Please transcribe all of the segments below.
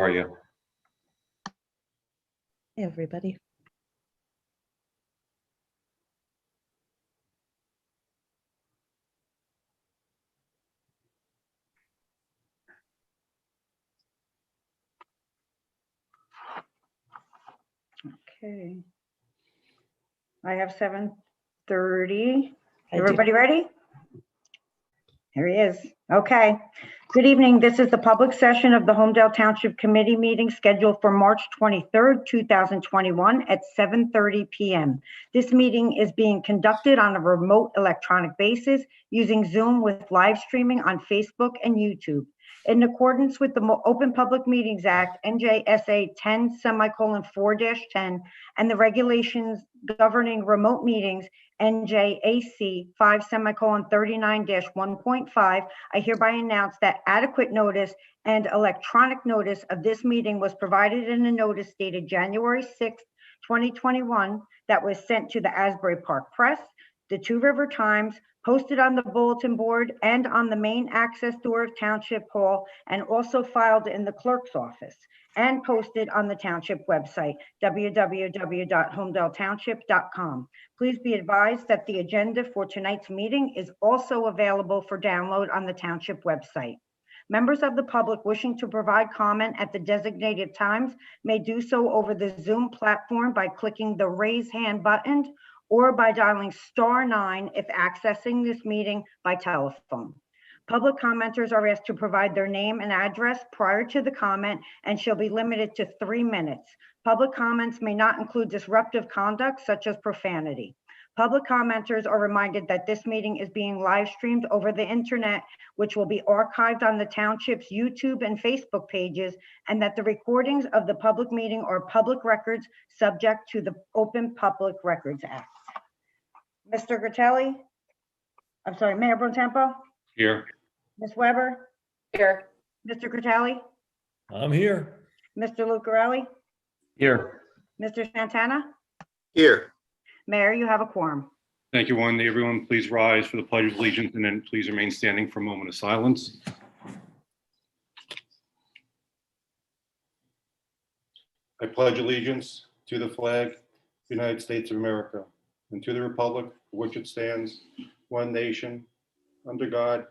are you? Hey, everybody. Okay. I have 7:30. I do. Everybody ready? Here he is. Okay. Good evening. This is the public session of the Holmdel Township Committee meeting scheduled for March 23rd, 2021 at 7:30 p.m. This meeting is being conducted on a remote electronic basis using Zoom with live streaming on Facebook and YouTube. In accordance with the Open Public Meetings Act, NJSA 10:4-10, and the regulations governing remote meetings, NJAC 5:39-1.5, I hereby announce that adequate notice and electronic notice of this meeting was provided in a notice dated January 6, 2021, that was sent to the Asbury Park Press, the Two River Times, posted on the bulletin board and on the main access door of Township Hall, and also filed in the clerk's office, and posted on the Township website, www.holmdeltownship.com. Please be advised that the agenda for tonight's meeting is also available for download on the Township website. Members of the public wishing to provide comment at the designated times may do so over the Zoom platform by clicking the raise hand button or by dialing *9 if accessing this meeting by telephone. Public commenters are asked to provide their name and address prior to the comment and shall be limited to 3 minutes. Public comments may not include disruptive conduct such as profanity. Public commenters are reminded that this meeting is being live streamed over the internet, which will be archived on the Township's YouTube and Facebook pages, and that the recordings of the public meeting are public records subject to the Open Public Records Act. Mr. Gratelli? I'm sorry, Mayor Bontempo? Here. Ms. Weber? Here. Mr. Gratelli? I'm here. Mr. Lucarelli? Here. Mr. Santana? Here. Mayor, you have a quorum. Thank you, everyone. Please rise for the Pledge of Allegiance and then please remain standing for a moment of silence. I pledge allegiance to the flag of the United States of America and to the republic for which it stands, one nation, under God,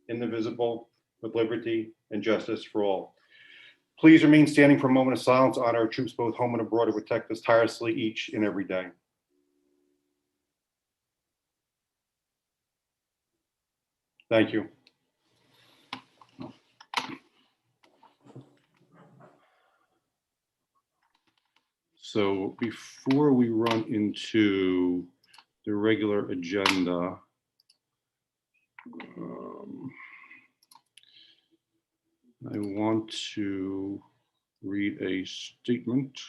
indivisible, with liberty and justice for all. Please remain standing for a moment of silence to honor our troops both home and abroad who protect us tirelessly each and every day. Thank you. So before we run into the regular agenda, I want to read a statement.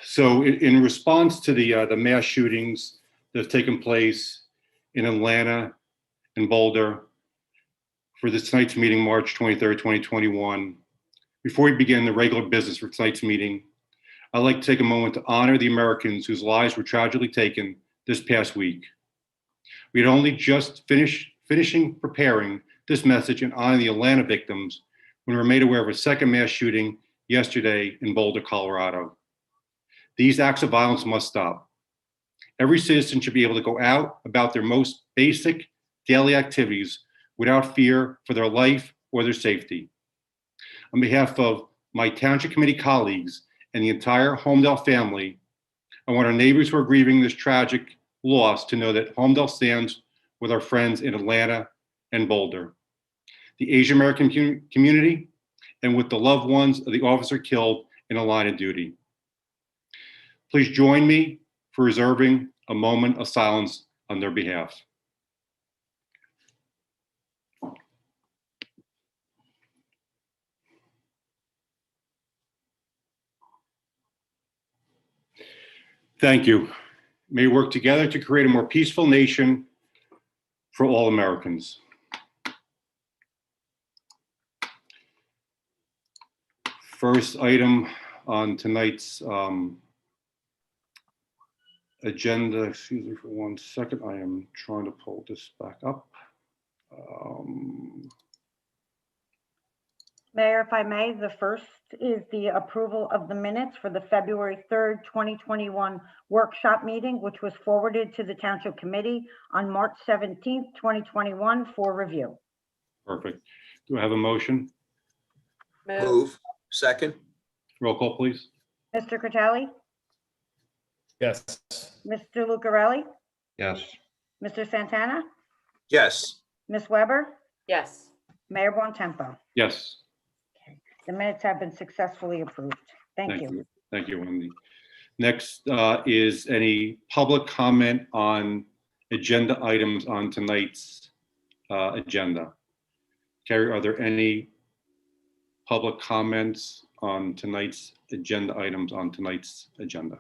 So in response to the mass shootings that have taken place in Atlanta and Boulder for this tonight's meeting, March 23rd, 2021, before we begin the regular business for tonight's meeting, I'd like to take a moment to honor the Americans whose lives were tragically taken this past week. We had only just finishing preparing this message and honor the Atlanta victims when we were made aware of a second mass shooting yesterday in Boulder, Colorado. These acts of violence must stop. Every citizen should be able to go out about their most basic daily activities without fear for their life or their safety. On behalf of my Township Committee colleagues and the entire Holmdel family, I want our neighbors who are grieving this tragic loss to know that Holmdel stands with our friends in Atlanta and Boulder, the Asian American community, and with the loved ones of the officer killed in the line of duty. Please join me for reserving a moment of silence on their behalf. Thank you. May we work together to create a more peaceful nation for all Americans. First item on tonight's agenda, excuse me for 1 second. I am trying to pull this back up. Mayor, if I may, the first is the approval of the minutes for the February 3rd, 2021 workshop meeting, which was forwarded to the Township Committee on March 17th, 2021 for review. Perfect. Do I have a motion? Move. Second. Roll call, please. Mr. Critelli? Yes. Mr. Lucarelli? Yes. Mr. Santana? Yes. Ms. Weber? yes, Mayor Bontempo? Yes. The minutes have been successfully approved. Thank you. Thank you, Wendy. Next is any public comment on agenda items on tonight's agenda. Carrie, are there any public comments on tonight's agenda items on tonight's agenda?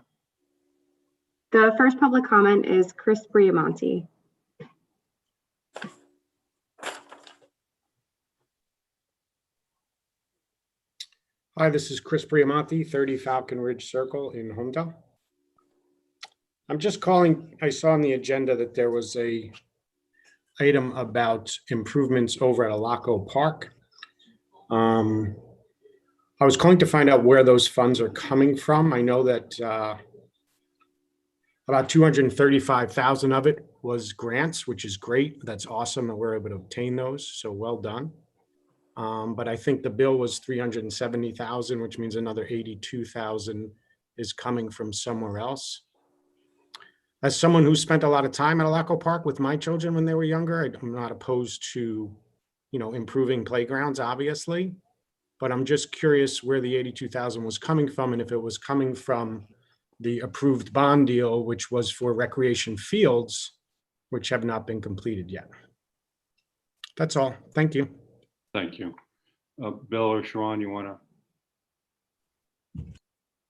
The first public comment is Chris Briamonte. Hi, this is Chris Briamonte, 30 Falcon Ridge Circle in Holmdel. I'm just calling, I saw on the agenda that there was a item about improvements over at Alaco Park. I was calling to find out where those funds are coming from. I know that about 235,000 of it was grants, which is great. That's awesome that we're able to obtain those, so well done. But I think the bill was 370,000, which means another 82,000 is coming from somewhere else. As someone who spent a lot of time at Alaco Park with my children when they were younger, I'm not opposed to, improving playgrounds, obviously. But I'm just curious where the 82,000 was coming from, and if it was coming from the approved bond deal, which was for recreation fields, which have not been completed yet. That's all. Thank you. Thank you. Bill or Sharon, you want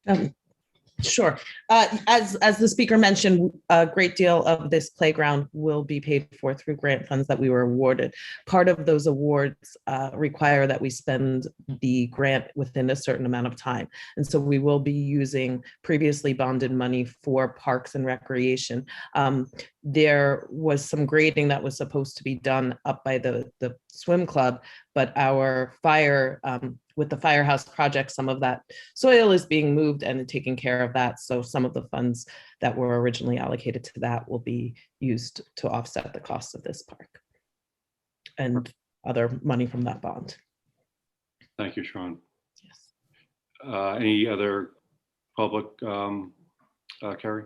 to? sure. As the speaker mentioned, a great deal of this playground will be paid for through grant funds that we were awarded. Part of those awards require that we spend the grant within a certain amount of time. And so we will be using previously bonded money for parks and recreation. There was some grading that was supposed to be done up by the swim club, but our fire, with the firehouse project, some of that soil is being moved and taking care of that. So some of the funds that were originally allocated to that will be used to offset the cost of this park and other money from that bond. Thank you, Sharon. Yes. Any other public, Carrie?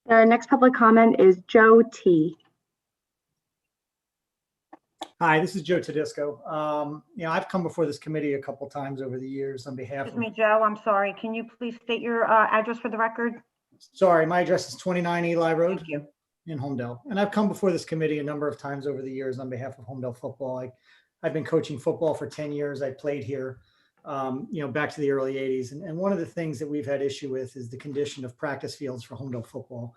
The next public comment is Joe T. Hi, this is Joe Tedisco. I've come before this committee a couple times over the years on behalf Excuse of, me, Joe, I'm sorry. Can you please state your address for the record? sorry, my address is 29 Eli Road Thank you. in Holmdel. And I've come before this committee a number of times over the years on behalf of Holmdel football. I've been coaching football for 10 years. I played here, back to the early 80s. And one of the things that we've had issue with is the condition of practice fields for Holmdel football.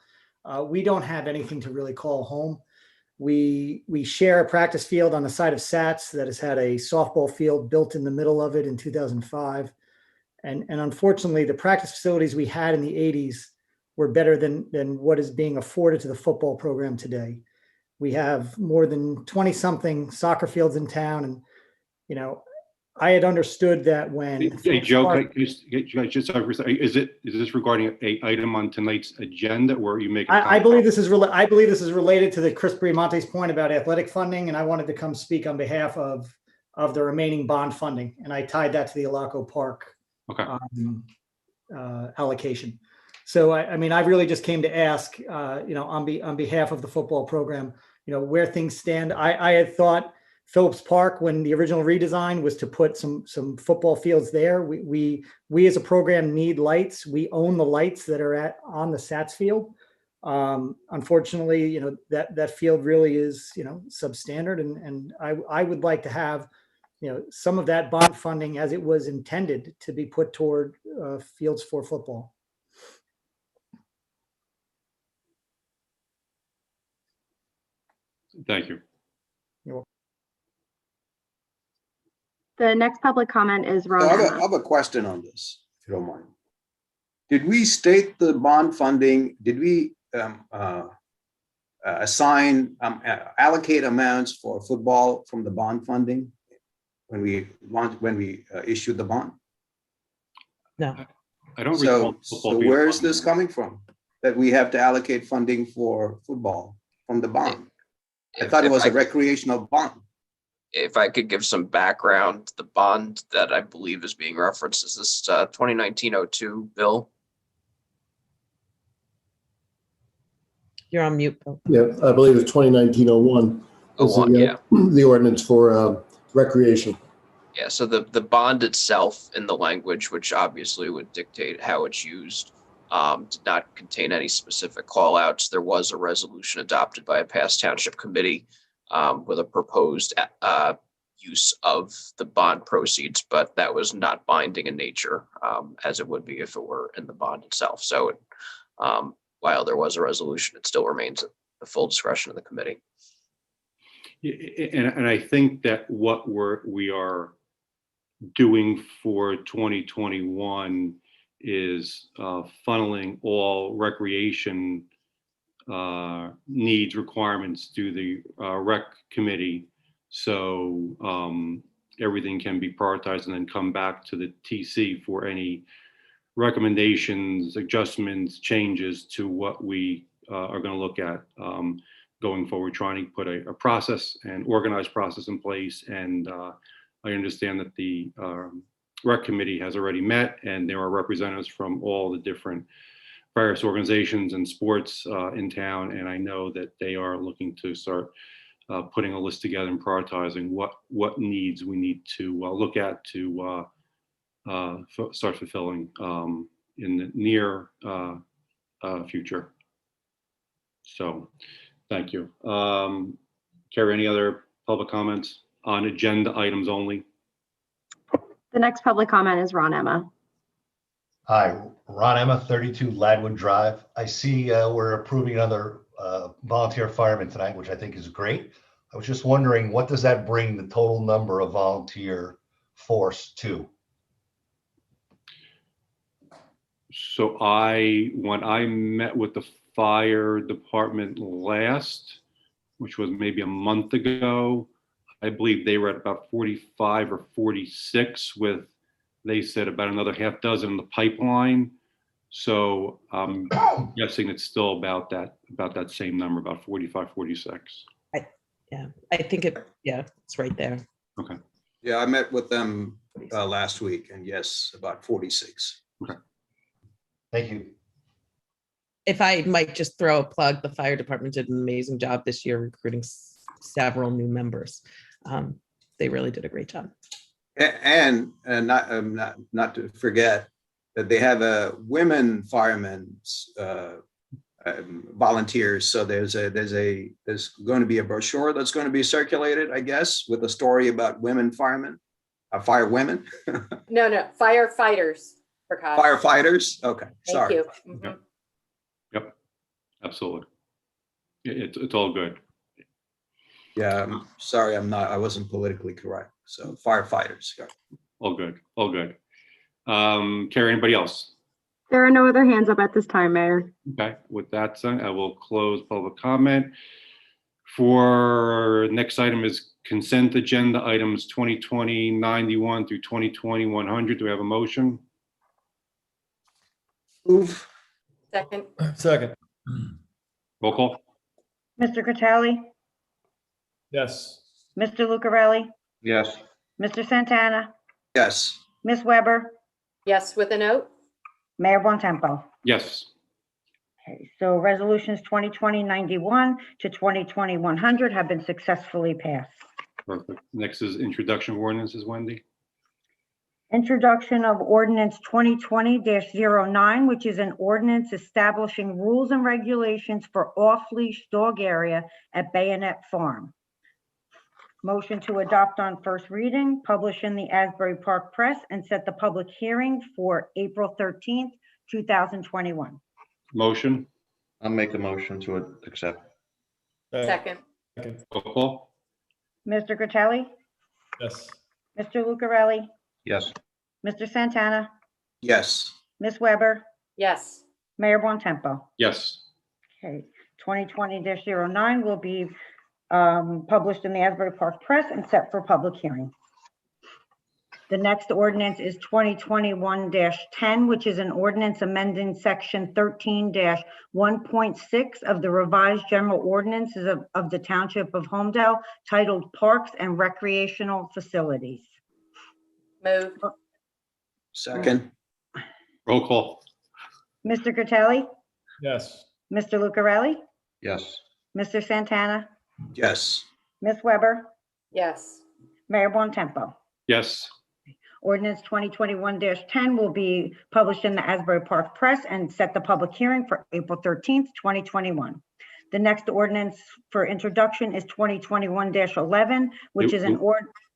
We don't have anything to really call home. We share a practice field on the side of SATS that has had a softball field built in the middle of it in 2005. And unfortunately, the practice facilities we had in the 80s were better than what is being afforded to the football program today. We have more than 20 something soccer fields in town. And, I had understood that when. Hey, Joe, is this regarding a item on tonight's agenda where you make? I believe this is related to the Chris Briamonte's point about athletic funding, and I wanted to come speak on behalf of the remaining bond funding, and I tied that to the Alaco Park Okay. Allocation. So I really just came to ask, on behalf of the football program, where things stand. I had thought Phillips Park, when the original redesign was to put some football fields there. We as a program need lights. We own the lights that are on the SATS field. Unfortunately, that field really is, substandard. And I would like to have, some of that bond funding as it was intended to be put toward fields for football. Thank you. The next public comment is I Ron have Emma. a question on this, if you don't mind. Did we state the bond funding? Did we assign, allocate amounts for football from the bond funding when we issued the bond? No, I don't recall. So where is this coming from? That we have to allocate funding for football from the bond? I thought it was a recreational bond. If I could give some background, the bond that I believe is being referenced is this 2019-02 bill. you're on mute, Bill. Yeah, I believe it's 2019-01. It's the, 01, yeah. The ordinance for recreation. Yeah, so the bond itself in the language, which obviously would dictate how it's used, did not contain any specific call outs. There was a resolution adopted by a past township committee with a proposed use of the bond proceeds, but that was not binding in nature, as it would be if it were in the bond itself. So while there was a resolution, it still remains at the full discretion of the committee. And I think that what we are doing for 2021 is funneling all recreation needs, requirements to the rec committee. So everything can be prioritized and then come back to the TC for any recommendations, adjustments, changes to what we are going to look at going forward, trying to put a process and organized process in place. And I understand that the rec committee has already met, and there are representatives from all the different various organizations and sports in town. And I know that they are looking to start putting a list together and prioritizing what needs we need to look at to start fulfilling in the near future. So, thank you. Carrie, any other public comments on agenda items only? The next public comment is Ron Emma. Hi, Ron Emma, 32 Ladwood Drive. I see we're approving another volunteer fireman tonight, which I think is great. I was just wondering, what does that bring the total number of volunteer force to? So when I met with the fire department last, which was maybe a month ago, I believe they were at about 45 or 46 with, they said about another half dozen in the pipeline. So I'm guessing it's still about that same number, about 45, 46. I think it's right there. Okay. Yeah, I met with them last week, and yes, about 46. Okay. Thank you. If I might just throw a plug, the fire department did an amazing job this year recruiting several new members. They really did a great job. And not to forget that they have a women firemen's volunteers. So there's going to be a brochure that's going to be circulated, I guess, with a story about women firemen, fire women. No, firefighters. For God. Firefighters. Okay, Thank sorry. you. Okay. Yep, absolutely. It's all good. Yeah, I'm sorry, I wasn't politically correct. So firefighters. Yeah. All good. All good. Carrie, anybody else? There are no other hands up at this time, Mayor. Okay, with that said, I will close public comment. For next item is consent agenda items 2020-91 through 2020-100. Do we have a motion? Move. Second. Second. Roll call. Mr. Critelli, Yes. Mr. Lucarelli, Yes. Mr. Santana, Yes. Ms. Weber, Yes, with a note. Mayor Bontempo. Yes. Okay, so resolutions 2020-91 to 2020-100 have been successfully passed. Perfect. Next is introduction of ordinances, Wendy. Introduction of ordinance 2020-09, which is an ordinance establishing rules and regulations for off-leash dog area at Bayonet Farm. Motion to adopt on first reading, publish in the Asbury Park Press, and set the public hearing for April 13th, 2021. Motion. I'll make a motion to accept. Second. Roll call. Mr. Critelli, Yes. Mr. Lucarelli, Yes. Mr. Santana, Yes. Ms. Weber, Yes. Mayor Bontempo. Yes. Okay, 2020-09 will be published in the Asbury Park Press and set for public hearing. The next ordinance is 2021-10, which is an ordinance amending section 13-1.6 of the revised general ordinances of the Township of Holmdel titled Parks and Recreational Facilities. Move. Second. Roll call. Mr. Cutelli? Yes. Mr. Lucarelli? Yes. Mr. Santana? Yes. Ms. Weber? Yes. Mayor Bontempo. Yes. Ordinance 2021-10 will be published in the Asbury Park Press and set the public hearing for April 13th, 2021. The next ordinance for introduction is 2021-11, which is an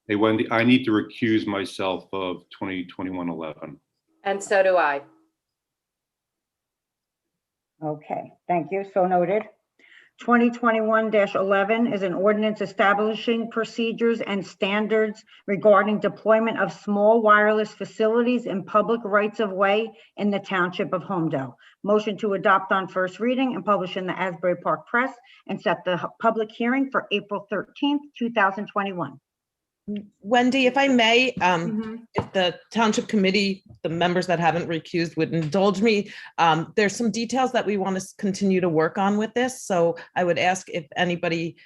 Hey, Wendy, I need to recuse myself of 2021-11. And so do I. Okay, thank you. So noted. 2021-11 is an ordinance establishing procedures and standards regarding deployment of small wireless facilities in public rights of way in the Township of Holmdel. Motion to adopt on first reading and publish in the Asbury Park Press and set the public hearing for April 13th, 2021. Wendy, if I may, Mhm. if the Township Committee, the members that haven't recused would indulge me, there's some details that we want to continue to work on with this. So I would ask if anybody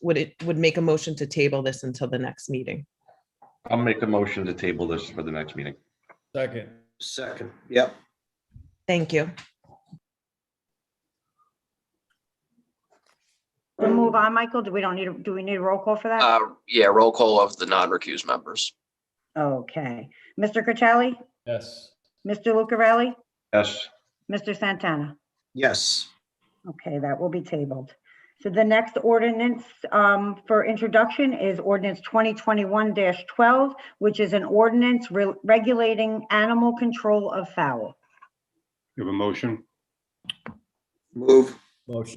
would make a motion to table this until the next meeting. I'll make a motion to table this for the next meeting. Second. Second. Yep. Thank you. We'll move on, Michael. Do we need a roll call for that? Yeah, roll call of the non-recused members. Okay. Mr. Cutelli? Yes. Mr. Lucarelli? Yes. Mr. Santana? Yes. Okay, that will be tabled. So the next ordinance for introduction is ordinance 2021-12, which is an ordinance regulating animal control of fowl. You have a motion? Move. Motion.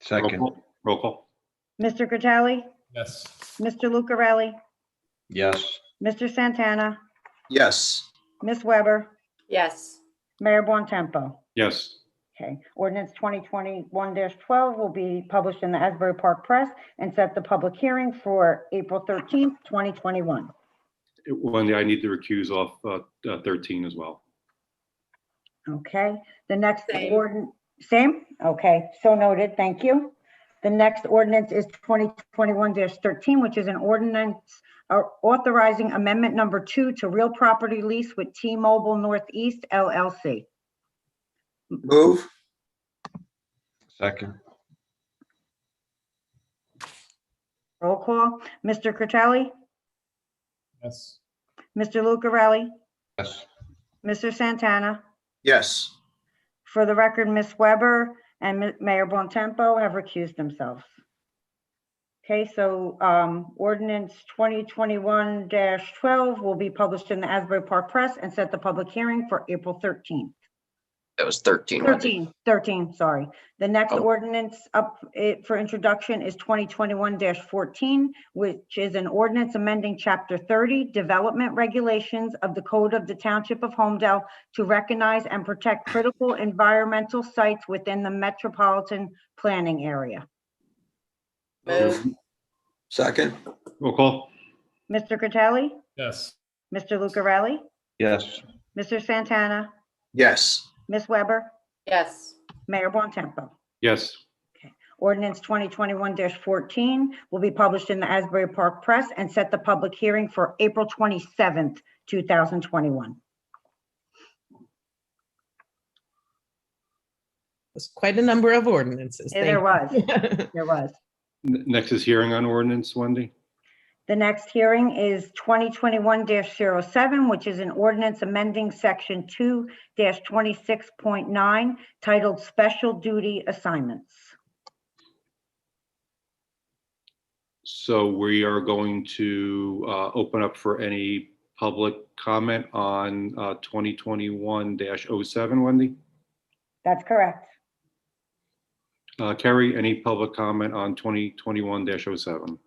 Second. Roll call. Mr. Cutelli? Yes. Mr. Lucarelli? Yes. Mr. Santana? Yes. Ms. Weber? Yes. Mayor Bontempo. Yes. Okay, ordinance 2021-12 will be published in the Asbury Park Press and set the public hearing for April 13th, 2021. Wendy, I need to recuse off 13 as well. Okay, the next Same. ordinance, same? Okay, so noted, thank you. The next ordinance is 2021-13, which is an ordinance authorizing amendment number 2 to real property lease with T-Mobile Northeast LLC. Move. Second. Roll call, Mr. Cutelli? Yes. Mr. Lucarelli? Yes. Mr. Santana? Yes. For the record, Ms. Weber and Mayor Bontempo have recused themselves. Okay, so ordinance 2021-12 will be published in the Asbury Park Press and set the public hearing for April 13th. That was 13. Wendy. 13, sorry. The next Oh. ordinance up for introduction is 2021-14, which is an ordinance amending Chapter 30, Development Regulations of the Code of the Township of Holmdel to recognize and protect critical environmental sites within the metropolitan planning area. Move. Second. Roll call. Mr. Cutelli? Yes. Mr. Lucarelli? Yes. Mr. Santana? Yes. Ms. Weber? Yes. Mayor Bontempo. Yes. Ordinance 2021-14 will be published in the Asbury Park Press and set the public hearing for April 27th, 2021. There's quite a number of ordinances. Yeah, there was. Thank you. There was. Next is hearing on ordinance, Wendy. The next hearing is 2021-07, which is an ordinance amending section 2-26.9 titled Special Duty Assignments. So we are going to open up for any public comment on 2021-07, Wendy. That's correct. Kerry, any public comment on 2021-07?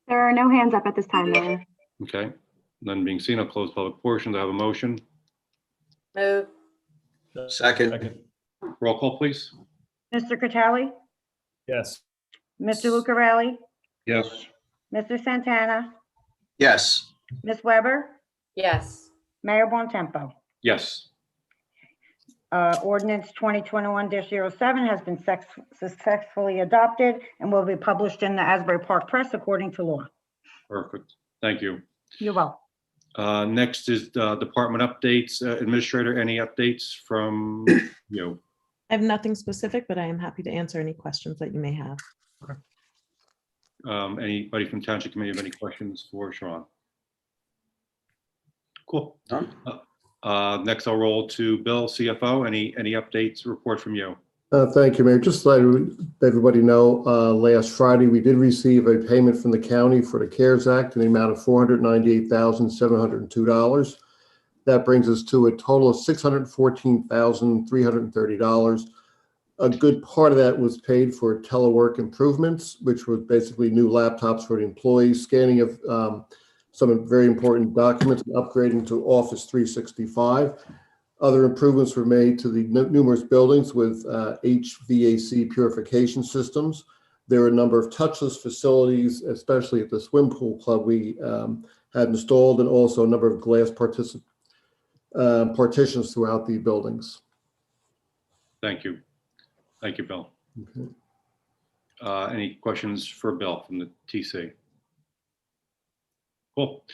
There are no hands up at this time, Mayor. Okay, none being seen, I'll close public portion. Do I have a motion? Move. Second. Roll call, please. Mr. Catali, Yes. Mr. Lucarelli, Yes. Mr. Santana, Yes. Ms. Weber, Yes. Mayor Bontempo. Yes. Ordinance 2021-07 has been successfully adopted and will be published in the Asbury Park Press according to law. Perfect. Thank you. You're welcome. Next is department updates. Administrator, any updates from you? I have nothing specific, but I am happy to answer any questions that you may have. Anybody from Township Committee have any questions for Sharon? Cool. None? Next, I'll roll to Bill, CFO. Any updates, report from you? Thank you, Mayor. Just to let everybody know, last Friday, we did receive a payment from the county for the CARES Act in the amount of $498,702. That brings us to a total of $614,330. A good part of that was paid for telework improvements, which was basically new laptops for the employees, scanning of some very important documents, and upgrading to Office 365. Other improvements were made to the numerous buildings with HVAC purification systems. There are a number of touchless facilities, especially at the swim pool club we had installed, and also a number of glass partitions throughout the buildings. Thank you. Thank you, Bill. Okay. Any questions for Bill from the TC? Cool.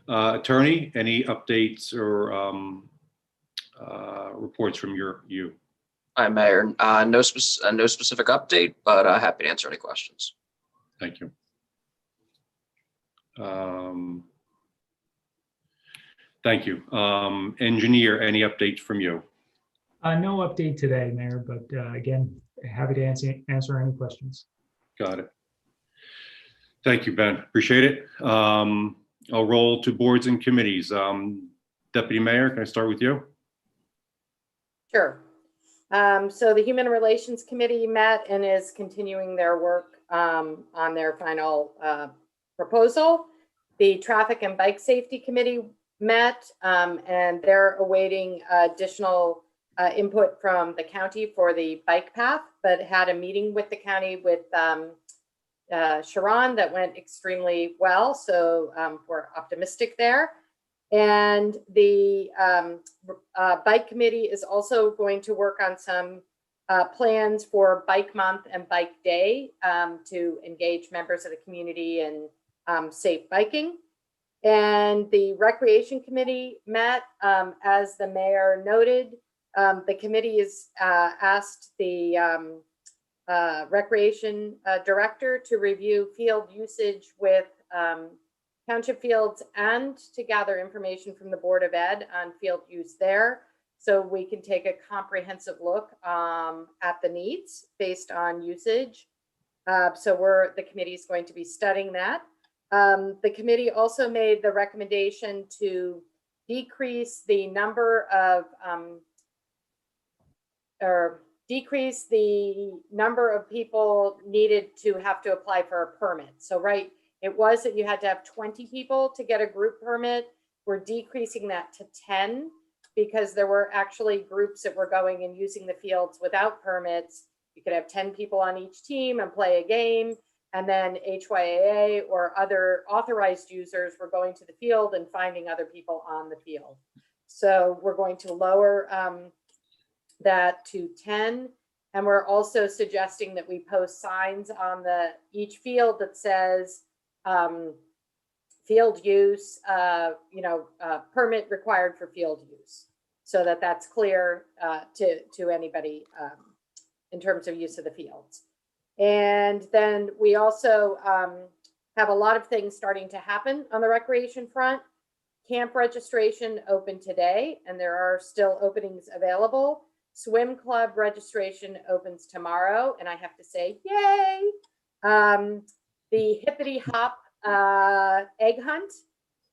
Attorney, any updates or reports from you? Hi, Mayor. No specific update, but happy to answer any questions. Thank you. Thank you. Engineer, any updates from you? No update today, Mayor, but again, happy to answer any questions. Got it. Thank you, Ben. Appreciate it. I'll roll to boards and committees. Deputy Mayor, can I start with you? Sure. So the Human Relations Committee met and is continuing their work on their final proposal. The Traffic and Bike Safety Committee met and they're awaiting additional input from the county for the bike path, but had a meeting with the county with Sharon that went extremely well. So we're optimistic there. And the bike committee is also going to work on some plans for Bike Month and Bike Day to engage members of the community in safe biking. And the Recreation Committee met, as the mayor noted. The committee has asked the Recreation Director to review field usage with township fields and to gather information from the Board of Ed on field use there, so we can take a comprehensive look at the needs based on usage. So the committee is going to be studying that. The committee also made the recommendation to decrease the number of people needed to have to apply for a permit. So it was that you had to have 20 people to get a group permit. We're decreasing that to 10 because there were actually groups that were going and using the fields without permits. You could have 10 people on each team and play a game. And then HYAA or other authorized users were going to the field and finding other people on the field. So we're going to lower that to 10. And we're also suggesting that we post signs on each field that says field use, permit required for field use, so that that's clear to anybody in terms of use of the fields. And then we also have a lot of things starting to happen on the recreation front. Camp registration opened today, and there are still openings available. Swim club registration opens tomorrow, and I have to say, yay! The Hippity Hop egg hunt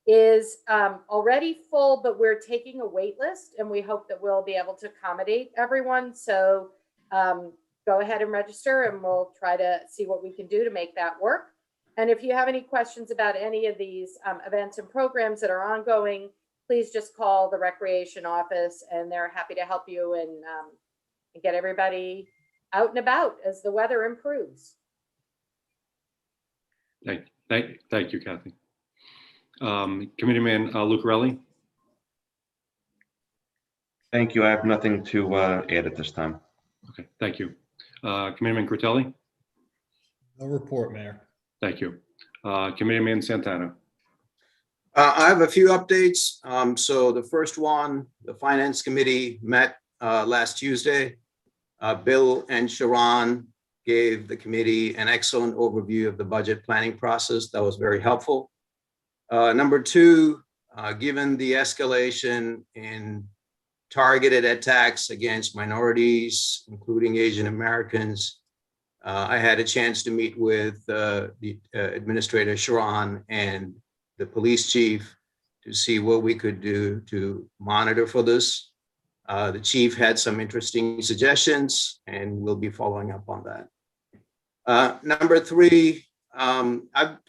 is already full, but we're taking a wait list, and we hope that we'll be able to accommodate everyone. So go ahead and register, and we'll try to see what we can do to make that work. And if you have any questions about any of these events and programs that are ongoing, please just call the recreation office and they're happy to help you and get everybody out and about as the weather improves. Thank you, Kathy. Committeeman Lucarelli? Thank you. I have nothing to add at this time. Okay, thank you. Committeeman Critelli? No report, Mayor. Thank you. Committeeman Santana? I have a few updates. So the first one, the Finance Committee met last Tuesday. Bill and Sharon gave the committee an excellent overview of the budget planning process. That was very helpful. Number two, given the escalation in targeted attacks against minorities, including Asian Americans, I had a chance to meet with the Administrator Sharon and the police chief to see what we could do to monitor for this. The chief had some interesting suggestions and we'll be following up on that. Number three,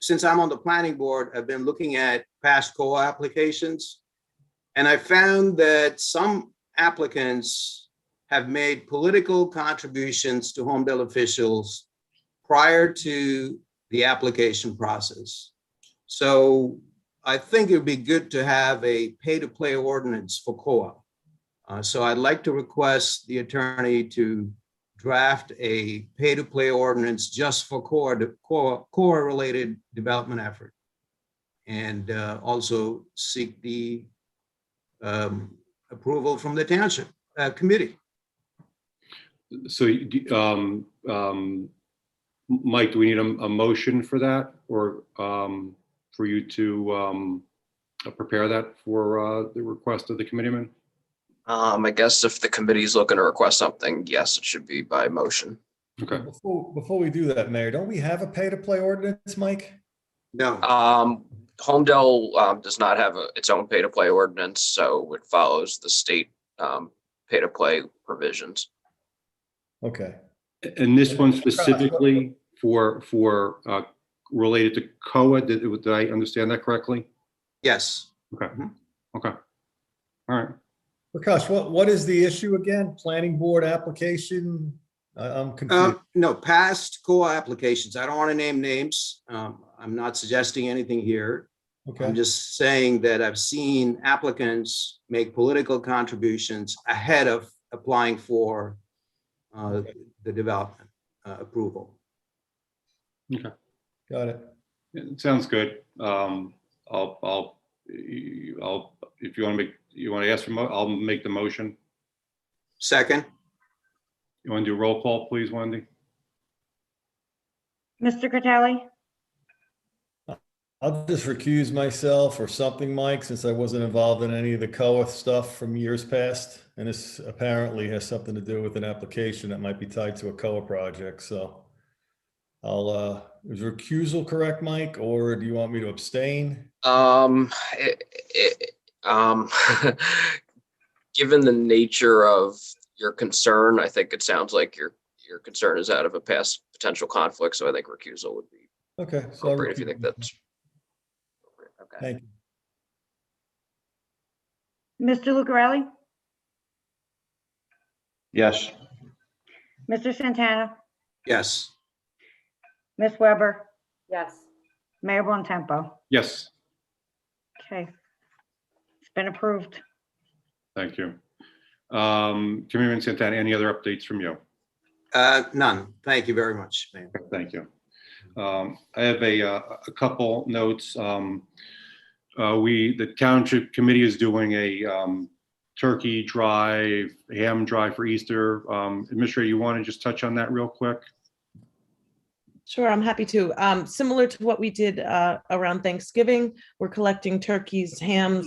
since I'm on the planning board, I've been looking at past COA applications, and I found that some applicants have made political contributions to Holmdel officials prior to the application process. So I think it would be good to have a pay-to-play ordinance for COA. So I'd like to request the attorney to draft a pay-to-play ordinance just for COA-related development effort, and also seek the approval from the township committee. So, Mike, do we need a motion for that, or for you to prepare that for the request of the committeeman? I guess if the committee is looking to request something, yes, it should be by motion. Okay. Before we do that, Mayor, don't we have a pay-to-play ordinance, Mike? No. Holmdel does not have its own pay-to-play ordinance, so it follows the state pay-to-play provisions. Okay. And this one specifically for related to COA, did I understand that correctly? Yes. Okay. Okay. All right. Prakash, what is the issue again? Planning board application? I'm confused. No, past COA applications. I don't want to name names. I'm not suggesting anything here. Okay. I'm just saying that I've seen applicants make political contributions ahead of applying for the development approval. Okay. Got it. It sounds good. I'll if you want to ask for I'll make the motion. Second. You want to do roll call, please, Wendy? Mr. Critelli? I'll just recuse myself or something, Mike, since I wasn't involved in any of the COA stuff from years past. And this apparently has something to do with an application that might be tied to a COA project. So is recusal correct, Mike, or do you want me to abstain? Given the nature of your concern, I think it sounds like your concern is out of a past potential conflict. So I think recusal would be okay. So appropriate if you think that's okay. Thank you. Mr. Lucarelli? Yes. Mr. Santana? Yes. Ms. Weber? Yes. Mayor Bontempo? Yes. Okay. It's been approved. Thank you. Committeeman Santana, any other updates from you? None. Thank you very much, Mayor. Thank you. I have a couple notes. The township committee is doing a turkey drive, ham drive for Easter. Administrator, you want to just touch on that real quick? Sure, I'm happy to. Similar to what we did around Thanksgiving, we're collecting turkeys, hams,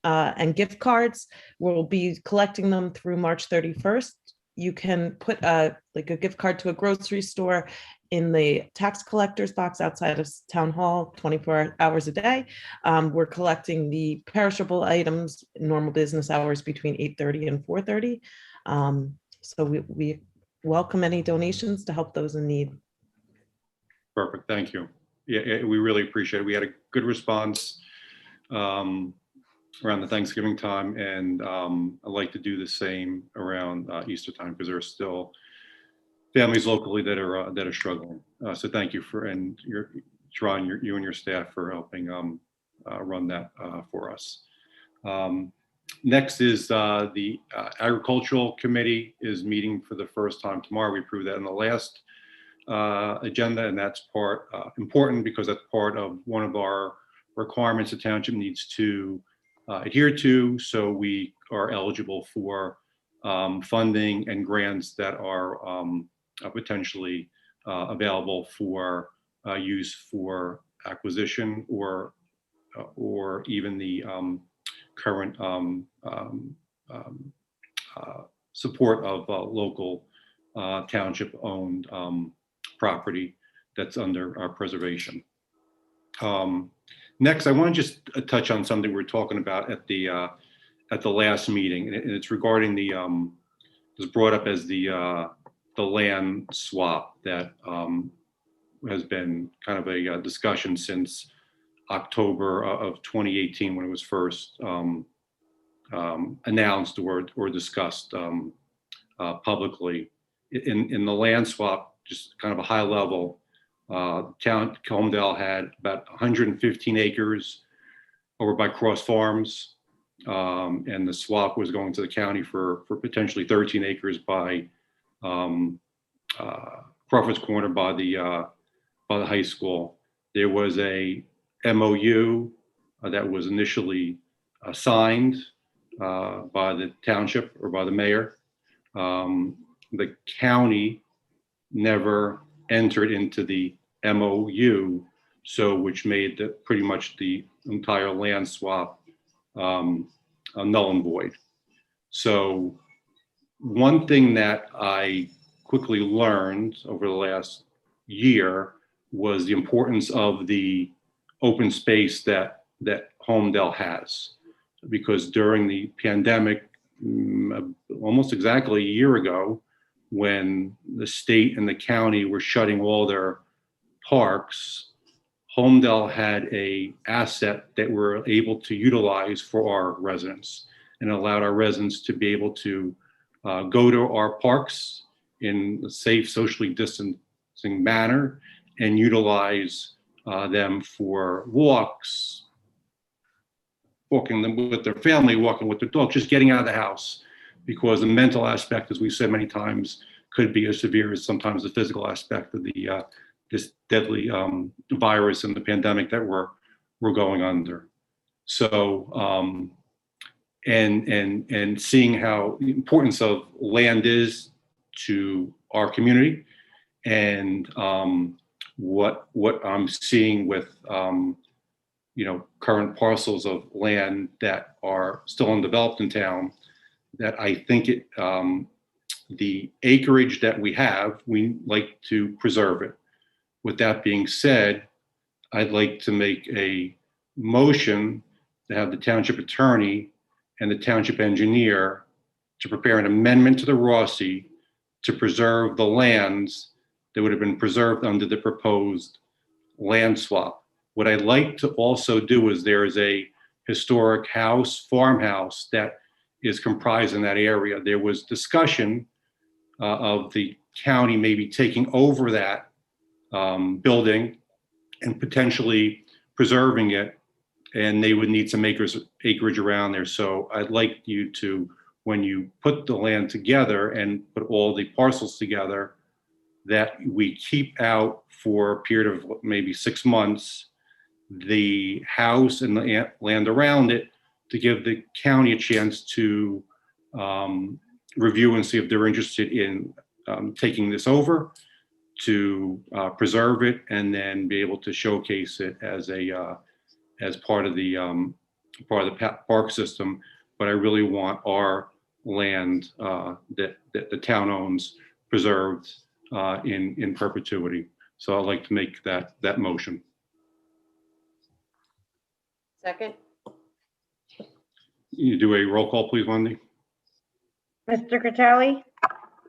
and gift cards. We'll be collecting them through March 31st. You can put like a gift card to a grocery store in the tax collector's box outside of Town Hall 24 hours a day. We're collecting the perishable items, normal business hours between 8:30 and 4:30. So we welcome any donations to help those in need. Perfect, thank you. Yeah, we really appreciate it. We had a good response. around the Thanksgiving time, and I'd like to do the same around Easter time, because there are still families locally that are struggling. So thank you and Sharon, you and your staff for helping run that for us. Next is the Agricultural Committee is meeting for the first time tomorrow. We approved that in the last agenda, and that's important because that's part of one of our requirements the township needs to adhere to, so we are eligible for funding and grants that are potentially available for use for acquisition or even the current support of local township-owned property that's under our preservation. Next, I want to just touch on something we were talking about at the last meeting, and it's regarding it was brought up as the land swap that has been kind of a discussion since October of 2018 when it was first announced or discussed publicly. In the land swap, just kind of a high level, town Holmdel had about 115 acres over by Cross Farms, and the swap was going to the county for potentially 13 acres by Crawford's Corner by the high school. There was a MOU that was initially signed by the township or by the mayor. The county never entered into the MOU, which made pretty much the entire land swap null and void. So one thing that I quickly learned over the last year was the importance of the open space that Holmdel has, because during the pandemic, almost exactly a year ago, when the state and the county were shutting all their parks, Holmdel had an asset that we're able to utilize for our residents, and allowed our residents to be able to go to our parks in a safe, socially distancing manner and utilize them for walks, walking them with their family, walking with their dog, just getting out of the house, because the mental aspect, as we've said many times, could be as severe as sometimes the physical aspect of this deadly virus and the pandemic that we're going under. So, and seeing how the importance of land is to our community, and what I'm seeing with current parcels of land that are still undeveloped in town, that I think the acreage that we have, we like to preserve it. With that being said, I'd like to make a motion to have the township attorney and the township engineer to prepare an amendment to the Rossi to preserve the lands that would have been preserved under the proposed land swap. What I'd like to also do is there is a historic farmhouse that is comprised in that area. There was discussion of the county maybe taking over that building and potentially preserving it, and they would need some acreage around there. So I'd like you to, when you put the land together and put all the parcels together, that we keep out for a period of maybe 6 months the house and the land around it, to give the county a chance to review and see if they're interested in taking this over, to preserve it, and then be able to showcase it as part of the park system. But I really want our land that the town owns preserved in perpetuity. So I'd like to make that motion. Second. You do a roll call, please, Wendy. Mr. Critelli,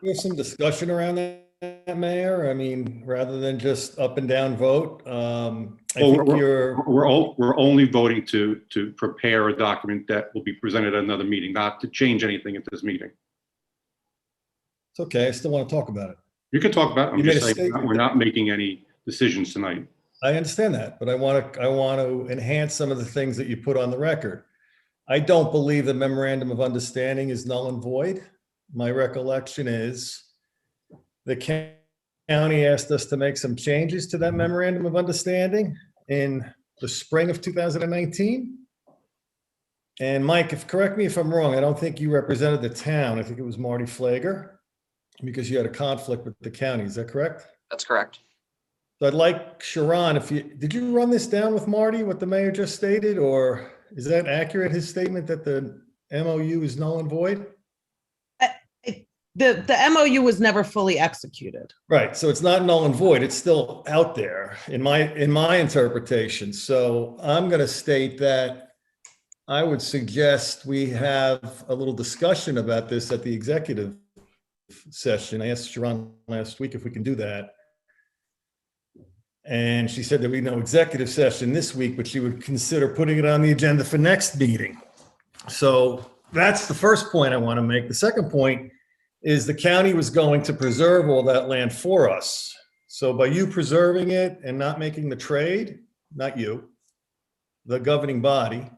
There's some discussion around that. Mayor? I mean, rather than just up and down vote? I Well, think you're, we're only voting to prepare a document that will be presented at another meeting, not to change anything at this meeting. it's okay. I still want to talk about it. You can talk about it. I'm You made just a saying, statement. we're not making any decisions tonight. I understand that, but I want to enhance some of the things that you put on the record. I don't believe the memorandum of understanding is null and void. My recollection is the county asked us to make some changes to that memorandum of understanding in the spring of 2019. And Mike, correct me if I'm wrong, I don't think you represented the town. I think it was Marty Flager, because you had a conflict with the county. Is that correct? That's correct. So I'd like Sharon, did you run this down with Marty, what the mayor just stated, or is that accurate, his statement that the MOU is null and void? The MOU was never fully executed. Right, so it's not null and void, it's still out there in my interpretation. So I'm gonna state that I would suggest we have a little discussion about this at the executive session. I asked Sharon last week if we can do that. And she said there'd be no executive session this week, but she would consider putting it on the agenda for next meeting. So that's the first point I want to make. The second point is the county was going to preserve all that land for us. So by you preserving it and not making the trade, not you, the governing body,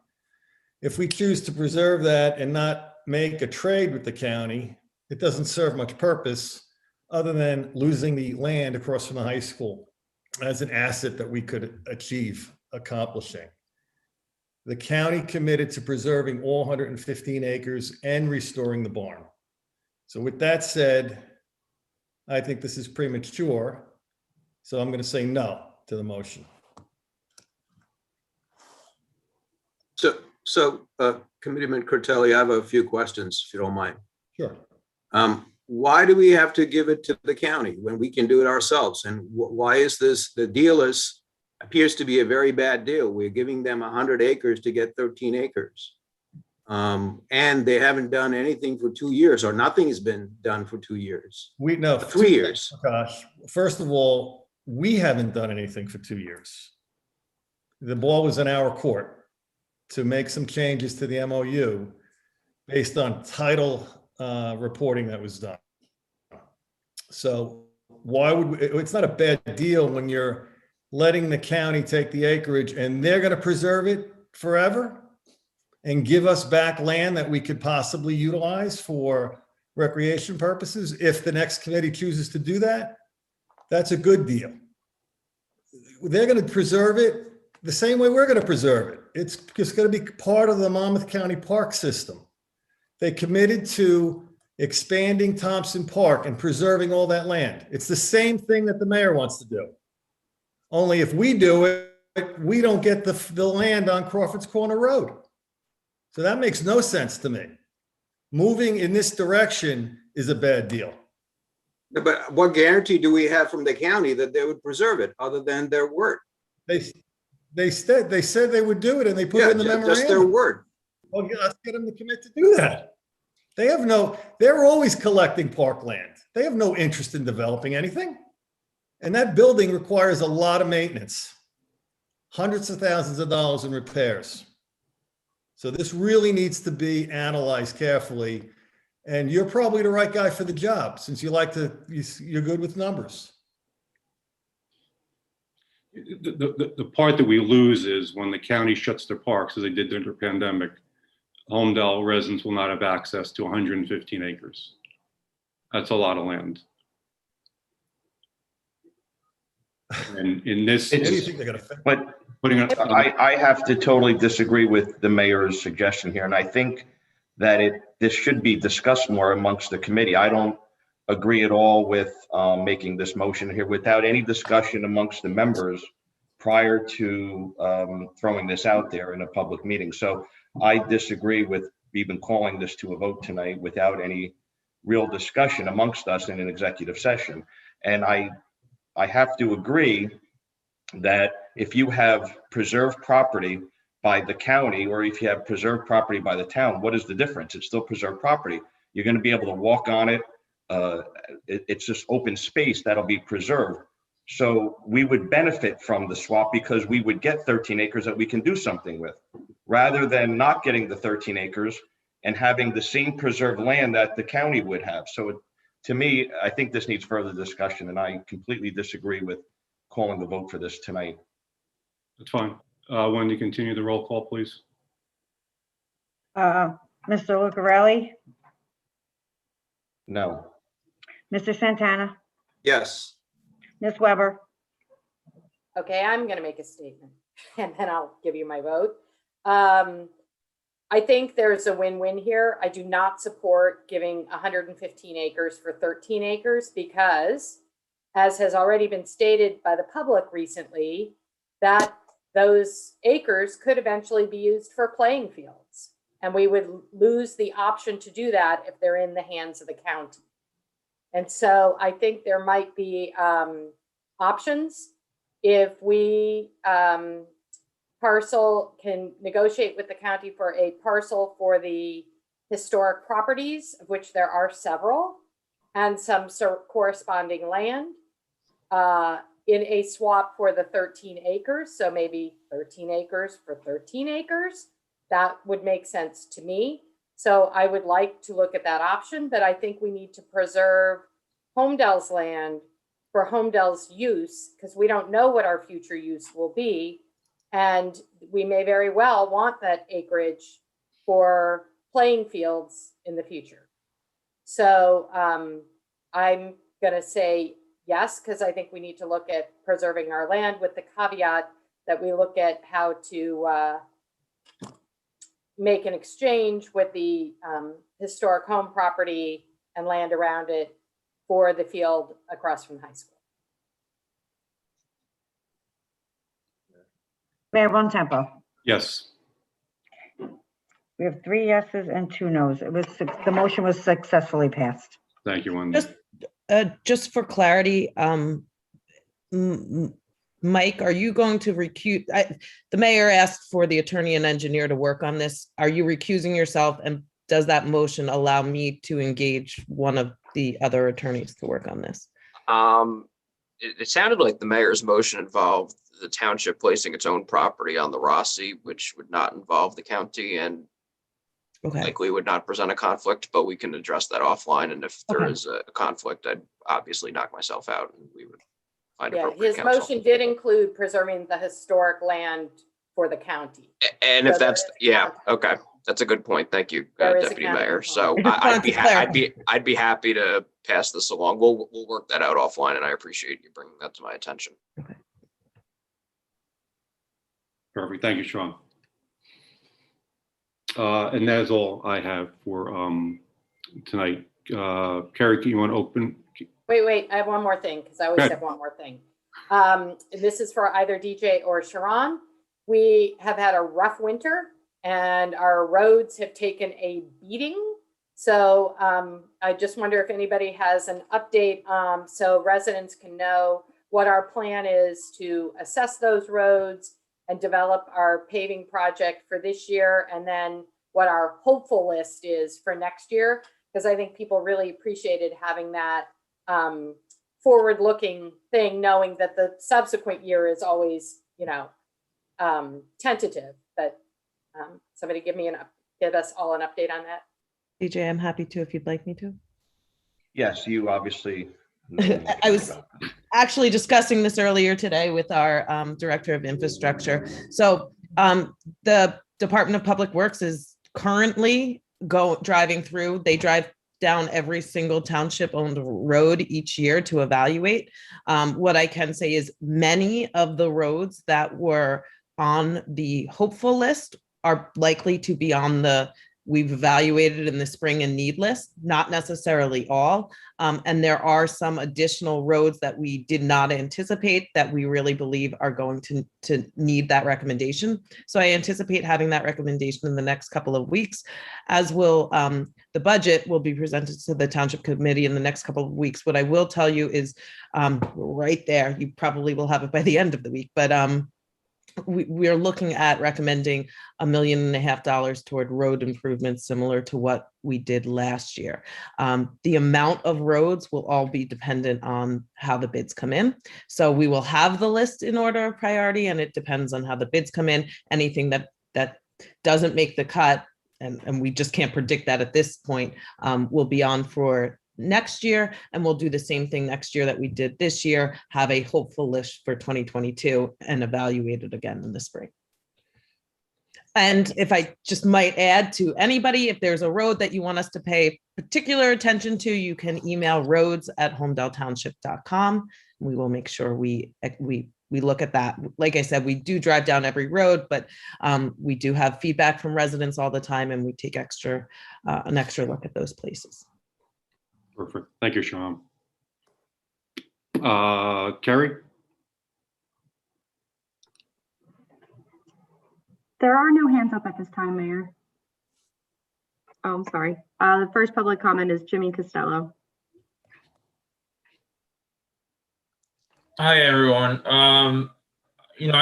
if we choose to preserve that and not make a trade with the county, it doesn't serve much purpose other than losing the land across from the high school as an asset that we could achieve accomplishing. The county committed to preserving all 115 acres and restoring the barn. So with that said, I think this is premature. So I'm going to say no to the motion. So Committeeman Curtelli, I have a few questions, if you don't mind. Sure. Why do we have to give it to the county when we can do it ourselves? And why is this, the deal appears to be a very bad deal. We're giving them 100 acres to get 13 acres. And they haven't done anything for 2 years, or nothing has been done for 2 years. 3 years. Gosh, first of all, we haven't done anything for 2 years. The ball was in our court to make some changes to the MOU based on title reporting that was done. So why would it's not a bad deal when you're letting the county take the acreage and they're going to preserve it forever and give us back land that we could possibly utilize for recreation purposes. If the next committee chooses to do that, that's a good deal. They're going to preserve it the same way we're going to preserve it. It's just going to be part of the Monmouth County Park system. They committed to expanding Thompson Park and preserving all that land. It's the same thing that the mayor wants to do. Only if we do it, we don't get the land on Crawford's Corner Road. So that makes no sense to me. Moving in this direction is a bad deal. But what guarantee do we have from the county that they would preserve it other than their word? They said they would do it and they put it in the memorandum. Just their word. Well, yeah, let's get them to commit to do that. They're always collecting parkland. They have no interest in developing anything. And that building requires a lot of maintenance, hundreds of thousands of dollars in repairs. So this really needs to be analyzed carefully. And you're probably the right guy for the job since you're good with numbers. The part that we lose is when the county shuts their parks, as they did during the pandemic, Holmdel residents will not have access to 115 acres. That's a lot of land. And in this, I have to totally disagree with the mayor's suggestion here, and I think that this should be discussed more amongst the committee. I don't agree at all with making this motion here without any discussion amongst the members prior to throwing this out there in a public meeting. So I disagree with even calling this to a vote tonight without any real discussion amongst us in an executive session. And I have to agree that if you have preserved property by the county or if you have preserved property by the town, what is the difference? It's still preserved property. You're going to be able to walk on it it's just open space that'll be preserved. So we would benefit from the swap because we would get 13 acres that we can do something with, rather than not getting the 13 acres and having the same preserved land that the county would have. So to me, I think this needs further discussion, and I completely disagree with calling the vote for this tonight. That's fine. Wendy, continue the roll call, please. Mr. Lucarelli, No. Mr. Santana, Yes. Ms. Weber, Okay, I'm going to make a statement and then I'll give you my vote. I think there's a win-win here. I do not support giving 115 acres for 13 acres because, as has already been stated by the public recently, that those acres could eventually be used for playing fields. And we would lose the option to do that if they're in the hands of the county. And so I think there might be options if we parcel can negotiate with the county for a parcel for the historic properties, of which there are several, and some corresponding land in a swap for the 13 acres. So maybe 13 acres for 13 acres. That would make sense to me. So I would like to look at that option, but I think we need to preserve Holmdel's land for Holmdel's use, because we don't know what our future use will be. And we may very well want that acreage for playing fields in the future. So I'm going to say yes, because I think we need to look at preserving our land, with the caveat that we look at how to make an exchange with the historic home property and land around it for the field across from the high school. Mayor Bontempo. Yes. We have 3 yeses and 2 nos. It was, the motion was successfully passed. Thank you, Wendy. Just for clarity, Mike, are you going to recuse? The mayor asked for the attorney and engineer to work on this. Are you recusing yourself? And does that motion allow me to engage one of the other attorneys to work on this? It sounded like the mayor's motion involved the township placing its own property on the Rossi, which would not involve the county and likely would not present a conflict, but we can address that offline. And if there is a conflict, I'd obviously knock myself out and we would find appropriate his counsel. motion did include preserving the historic land for the county. And if that's, okay. That's a good point. Thank you, Deputy Mayor. So I'd be happy to pass this along. We'll work that out offline, and I appreciate you bringing that to my attention. Okay. Perfect. Thank you, Sean. And that is all I have for tonight. Carrie, you want to open? Wait, I have one more thing, because I always have one more thing. This is for either DJ or Sharon. We have had a rough winter and our roads have taken a beating. So I just wonder if anybody has an update so residents can know what our plan is to assess those roads and develop our paving project for this year, and then what our hopeful list is for next year, because I think people really appreciated having that forward-looking thing, knowing that the subsequent year is always, tentative. But somebody give us all an update on that. DJ, I'm happy to if you'd like me to. Yes, you obviously. I was actually discussing this earlier today with our Director of Infrastructure. So the Department of Public Works is currently driving through. They drive down every single township owned road each year to evaluate. What I can say is many of the roads that were on the hopeful list are likely to be on the we've evaluated in the spring and need list, not necessarily all. And there are some additional roads that we did not anticipate that we really believe are going to need that recommendation. So I anticipate having that recommendation in the next couple of weeks, as will the budget will be presented to the Township Committee in the next couple of weeks. What I will tell you is right there, you probably will have it by the end of the week, but we are looking at recommending $1.5 million toward road improvements, similar to what we did last year. The amount of roads will all be dependent on how the bids come in. So we will have the list in order of priority, and it depends on how the bids come in. Anything that doesn't make the cut, and we just can't predict that at this point, will be on for next year, and we'll do the same thing next year that we did this year, have a hopeful list for 2022 and evaluate it again in the spring. And if I just might add to anybody, if there's a road that you want us to pay particular attention to, you can email roads@holmdeltownship.com. We will make sure we look at that. Like I said, we do drive down every road, but we do have feedback from residents all the time, and we take an extra look at those places. Perfect. Thank you, Sean. Carrie? There are no hands up at this time, Mayor. Oh, I'm sorry. The first public comment is Jimmy Costello. Hi, everyone. I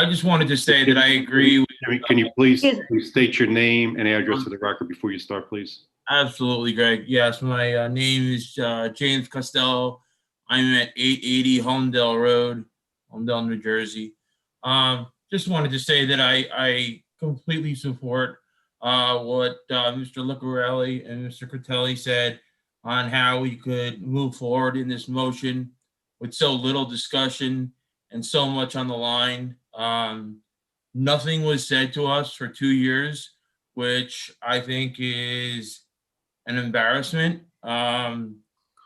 just wanted to say that I agree. Can you please state your name and address for the record before you start, please? Absolutely, Greg. Yes, my name is James Costello. I'm at 880 Holmdel Road, Holmdel, New Jersey. Just wanted to say that I completely support what Mr. Lucarelli and Mr. Critelli said on how we could move forward in this motion with so little discussion and so much on the line. Nothing was said to us for 2 years, which I think is an embarrassment.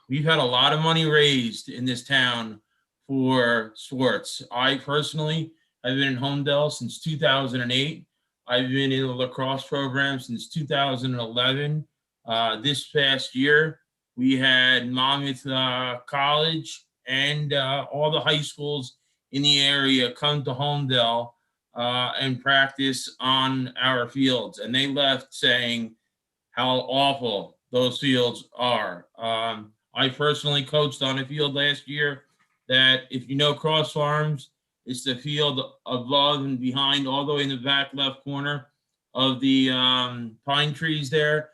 We've had a lot of money raised in this town for sports. I personally have been in Holmdel since 2008. I've been in the lacrosse program since 2011. This past year, we had Monmouth College and all the high schools in the area come to Holmdel and practice on our fields. And they left saying how awful those fields are. I personally coached on a field last year that, if you know Cross Farms, it's the field above and behind, all the way in the back left corner of the pine trees there.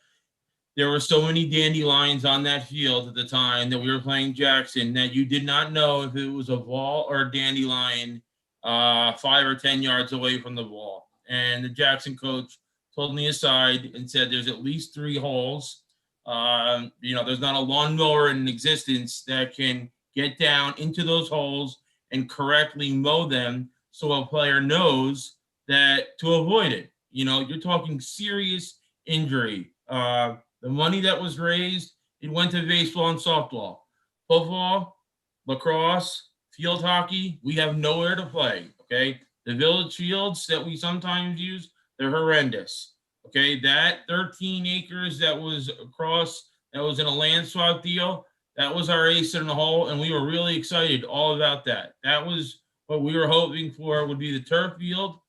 There were so many dandelions on that field at the time that we were playing Jackson that you did not know if it was a ball or a dandelion 5 or 10 yards away from the ball. And the Jackson coach pulled me aside and said, there's at least 3 holes. There's not a lawnmower in existence that can get down into those holes and correctly mow them so a player knows that to avoid it. You're talking serious injury. The money that was raised, it went to baseball and softball. Football, lacrosse, field hockey, we have nowhere to play, okay? The village fields that we sometimes use, they're horrendous, okay? That 13 acres that was across, that was in a land swap deal, that was our ace in the hole, and we were really excited all about that. That was what we were hoping for, would be the turf field,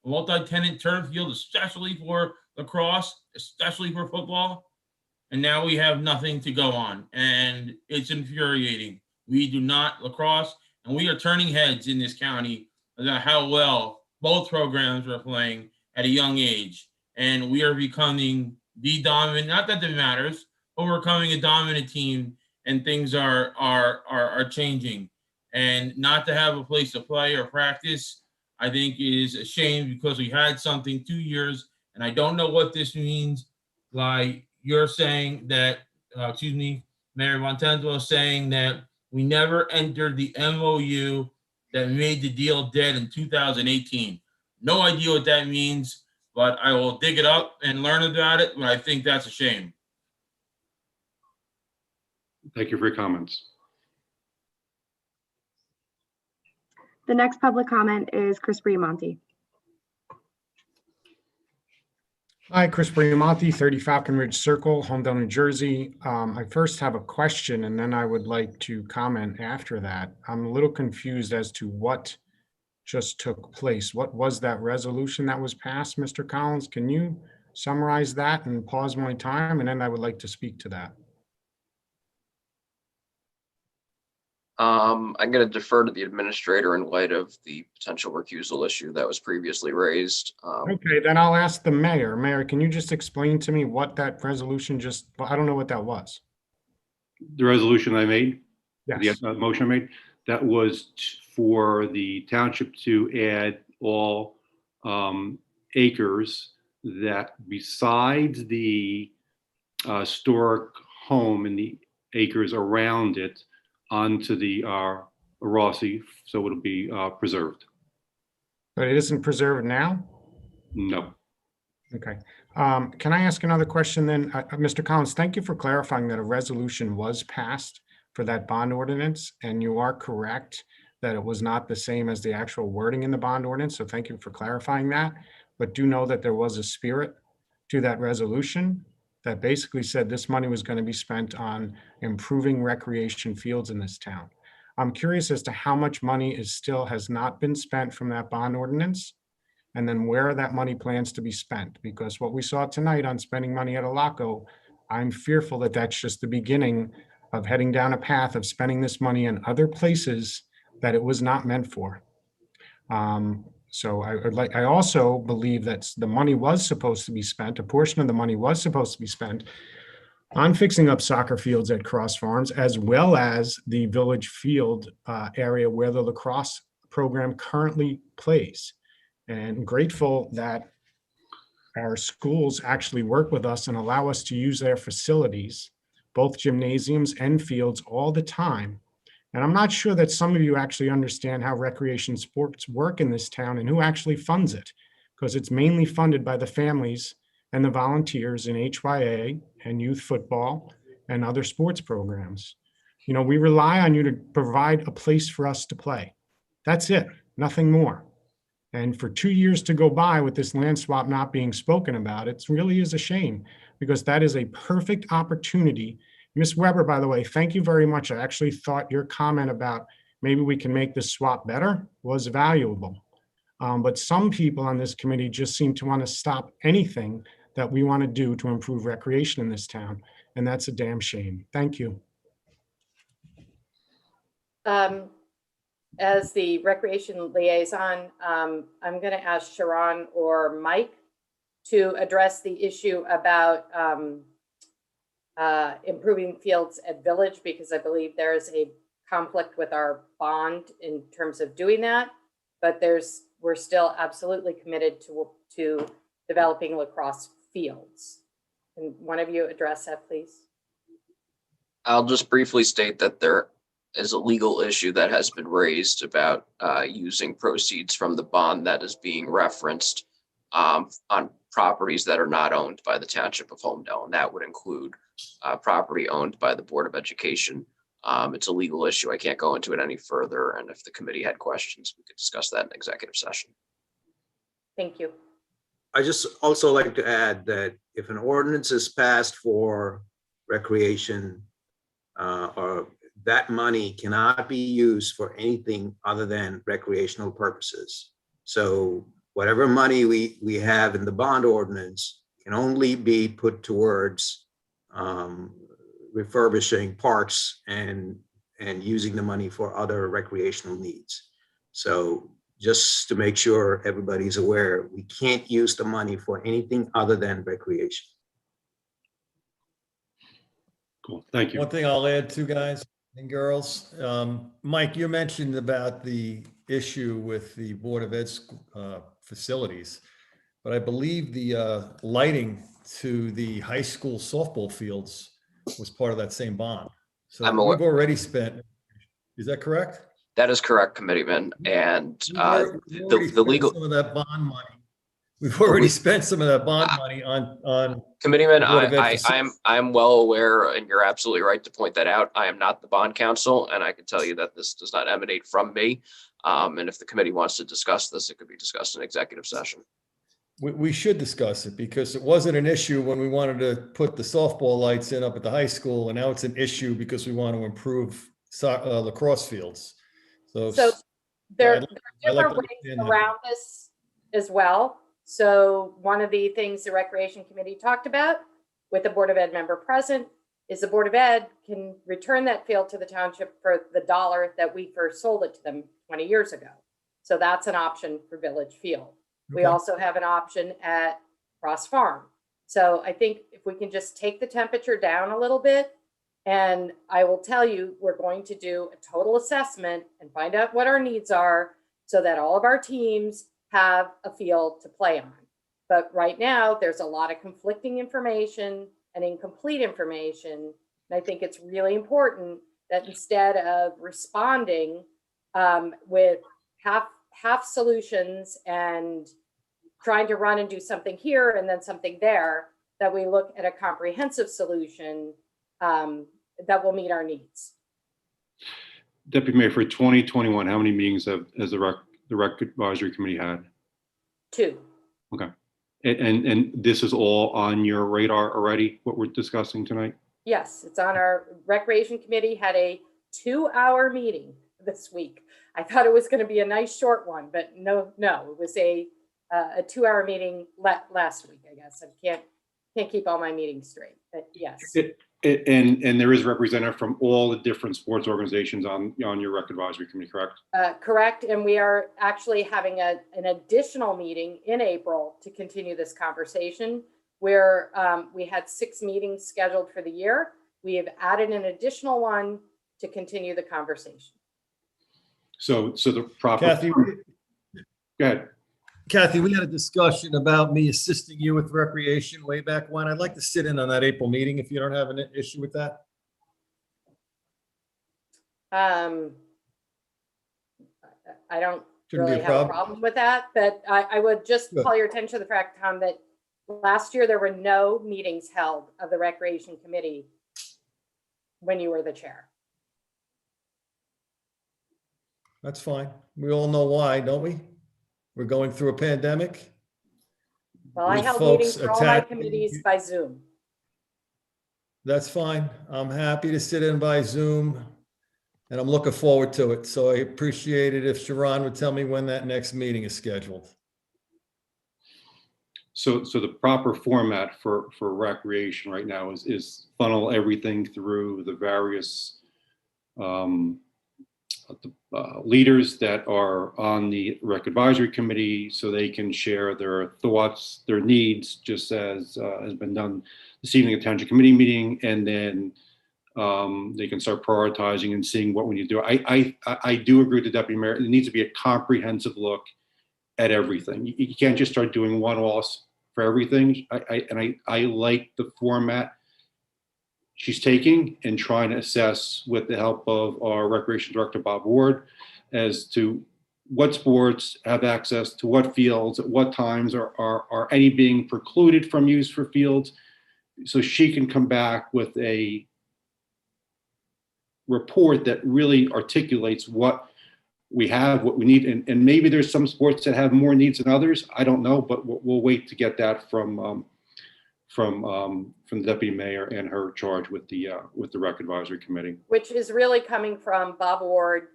a multi-tenant turf field, especially for lacrosse, especially for football. And now we have nothing to go on, and it's infuriating. We do not lacrosse, and we are turning heads in this county about how well both programs are playing at a young age. And we are becoming the dominant, not that it matters, but we're becoming a dominant team, and things are changing. And not to have a place to play or practice, I think is a shame, because we had something 2 years, and I don't know what this means. Like you're saying that, Mayor Montenzo is saying that we never entered the MOU that made the deal dead in 2018. No idea what that means, but I will dig it up and learn about it, but I think that's a shame. Thank you for your comments. The next public comment is Chris Briamonte. Hi, Chris Briamonte, 30 Falcon Ridge Circle, Holmdel, New Jersey. I first have a question, and then I would like to comment after that. I'm a little confused as to what just took place. What was that resolution that was passed, Mr. Collins? Can you summarize that and pause my time? And then I would like to speak to that. I'm going to defer to the administrator in light of the potential recusal issue that was previously raised. Okay, then I'll ask the mayor. Mayor, can you just explain to me what that resolution well, I don't know what that was. The resolution I made, Yes. the motion I made, that was for the township to add all acres that besides the historic home and the acres around it onto the Rossi, so it'll be preserved. But it isn't preserved now? No. Okay. Can I ask another question then? Mr. Collins, thank you for clarifying that a resolution was passed for that bond ordinance, and you are correct that it was not the same as the actual wording in the bond ordinance, so thank you for clarifying that. But do know that there was a spirit to that resolution that basically said this money was going to be spent on improving recreation fields in this town. I'm curious as to how much money has not been spent from that bond ordinance, and then where that money plans to be spent. Because what we saw tonight on spending money at Alaco, I'm fearful that that's just the beginning of heading down a path of spending this money in other places that it was not meant for. So I also believe that the money was supposed to be spent, a portion of the money was supposed to be spent on fixing up soccer fields at Cross Farms, as well as the village field area where the lacrosse program currently plays. And grateful that our schools actually work with us and allow us to use their facilities, both gymnasiums and fields, all the time. And I'm not sure that some of you actually understand how recreation sports work in this town and who actually funds it, because it's mainly funded by the families and the volunteers in HYA and youth football and other sports programs. You know, we rely on you to provide a place for us to play. That's it, nothing more. And for 2 years to go by with this land swap not being spoken about, it really is a shame, because that is a perfect opportunity. Ms. Weber, by the way, thank you very much. I actually thought your comment about maybe we can make this swap better was valuable. But some people on this committee just seem to want to stop anything that we want to do to improve recreation in this town. And that's a damn shame. Thank you. As the recreation liaison, I'm going to ask Sharon or Mike to address the issue about improving fields at Village, because I believe there is a conflict with our bond in terms of doing that. But we're still absolutely committed to developing lacrosse fields. Can one of you address that, please? I'll just briefly state that there is a legal issue that has been raised about using proceeds from the bond that is being referenced on properties that are not owned by the Township of Holmdel, and that would include property owned by the Board of Education. It's a legal issue. I can't go into it any further, and if the committee had questions, we could discuss that in executive session. Thank you. I just also like to add that if an ordinance is passed for recreation, or that money cannot be used for anything other than recreational purposes. So whatever money we have in the bond ordinance can only be put towards refurbishing parks and using the money for other recreational needs. So just to make sure everybody's aware, we can't use the money for anything other than recreation. Cool, thank you. One thing I'll add to, guys and girls, Mike, you mentioned about the issue with the Board of Ed's facilities, but I believe the lighting to the high school softball fields was part of that same bond. So we've already spent, is that correct? That is correct, Committeeman. And the legal some of that bond money. We've already spent some of that bond money on Committeeman, Board of Ed I'm well aware, and you're absolutely right to point that out. I am not the bond counsel, and I can tell you that this does not emanate from me. And if the committee wants to discuss this, it could be discussed in executive session. We should discuss it, because it wasn't an issue when we wanted to put the softball lights in up at the high school, and now it's an issue because we want to improve lacrosse fields. So there are different ways around this as well. So one of the things the Recreation Committee talked about with the Board of Ed member present is the Board of Ed can return that field to the township for the dollar that we first sold it to them 20 years ago. So that's an option for Village Field. We Okay. also have an option at Cross Farm. So I think if we can just take the temperature down a little bit, and I will tell you, we're going to do a total assessment and find out what our needs are so that all of our teams have a field to play on. But right now, there's a lot of conflicting information and incomplete information. And I think it's really important that instead of responding with half solutions and trying to run and do something here and then something there, that we look at a comprehensive solution that will meet our needs. Deputy Mayor, for 2021, how many meetings has the rec advisory committee had? 2. Okay. And this is all on your radar already, what we're discussing tonight? Yes, it's on our recreation committee, had a 2-hour meeting this week. I thought it was going to be a nice short one, but no, it was a 2-hour meeting last week, I guess. I can't keep all my meetings straight, but yes. And there is a representative from all the different sports organizations on your rec advisory committee, correct? Correct, and we are actually having an additional meeting in April to continue this conversation, where we had 6 meetings scheduled for the year. We have added an additional one to continue the conversation. So the proper. Kathy, Go ahead. Kathy, we had a discussion about me assisting you with recreation way back when. I'd like to sit in on that April meeting if you don't have an issue with that. I don't Shouldn't be really a have a problem. problem with that, but I would just Good. call your attention to the fact, Tom, that last year there were no meetings held of the Recreation Committee when you were the chair. That's fine. We all know why, don't we? We're going through a pandemic. Well, I With held folks meetings for all my attacking- committees by Zoom. That's fine. I'm happy to sit in by Zoom and I'm looking forward to it. So I appreciate it if Sharon would tell me when that next meeting is scheduled. So the proper format for recreation right now is funnel everything through the various leaders that are on the rec advisory committee, so they can share their thoughts, their needs, just as has been done this evening at township committee meeting, and then they can start prioritizing and seeing what we need to do. I do agree with the deputy mayor. It needs to be a comprehensive look at everything. You can't just start doing one-offs for everything. I like the format she's taking and trying to assess, with the help of our recreation director, Bob Ward, as to what sports have access to what fields, at what times are any being precluded from use for fields. So she can come back with a report that really articulates what we have, what we need, and maybe there's some sports that have more needs than others. I don't know, but we'll wait to get that from the deputy mayor and her charge with the rec advisory committee. Which is really coming from Bob Ward,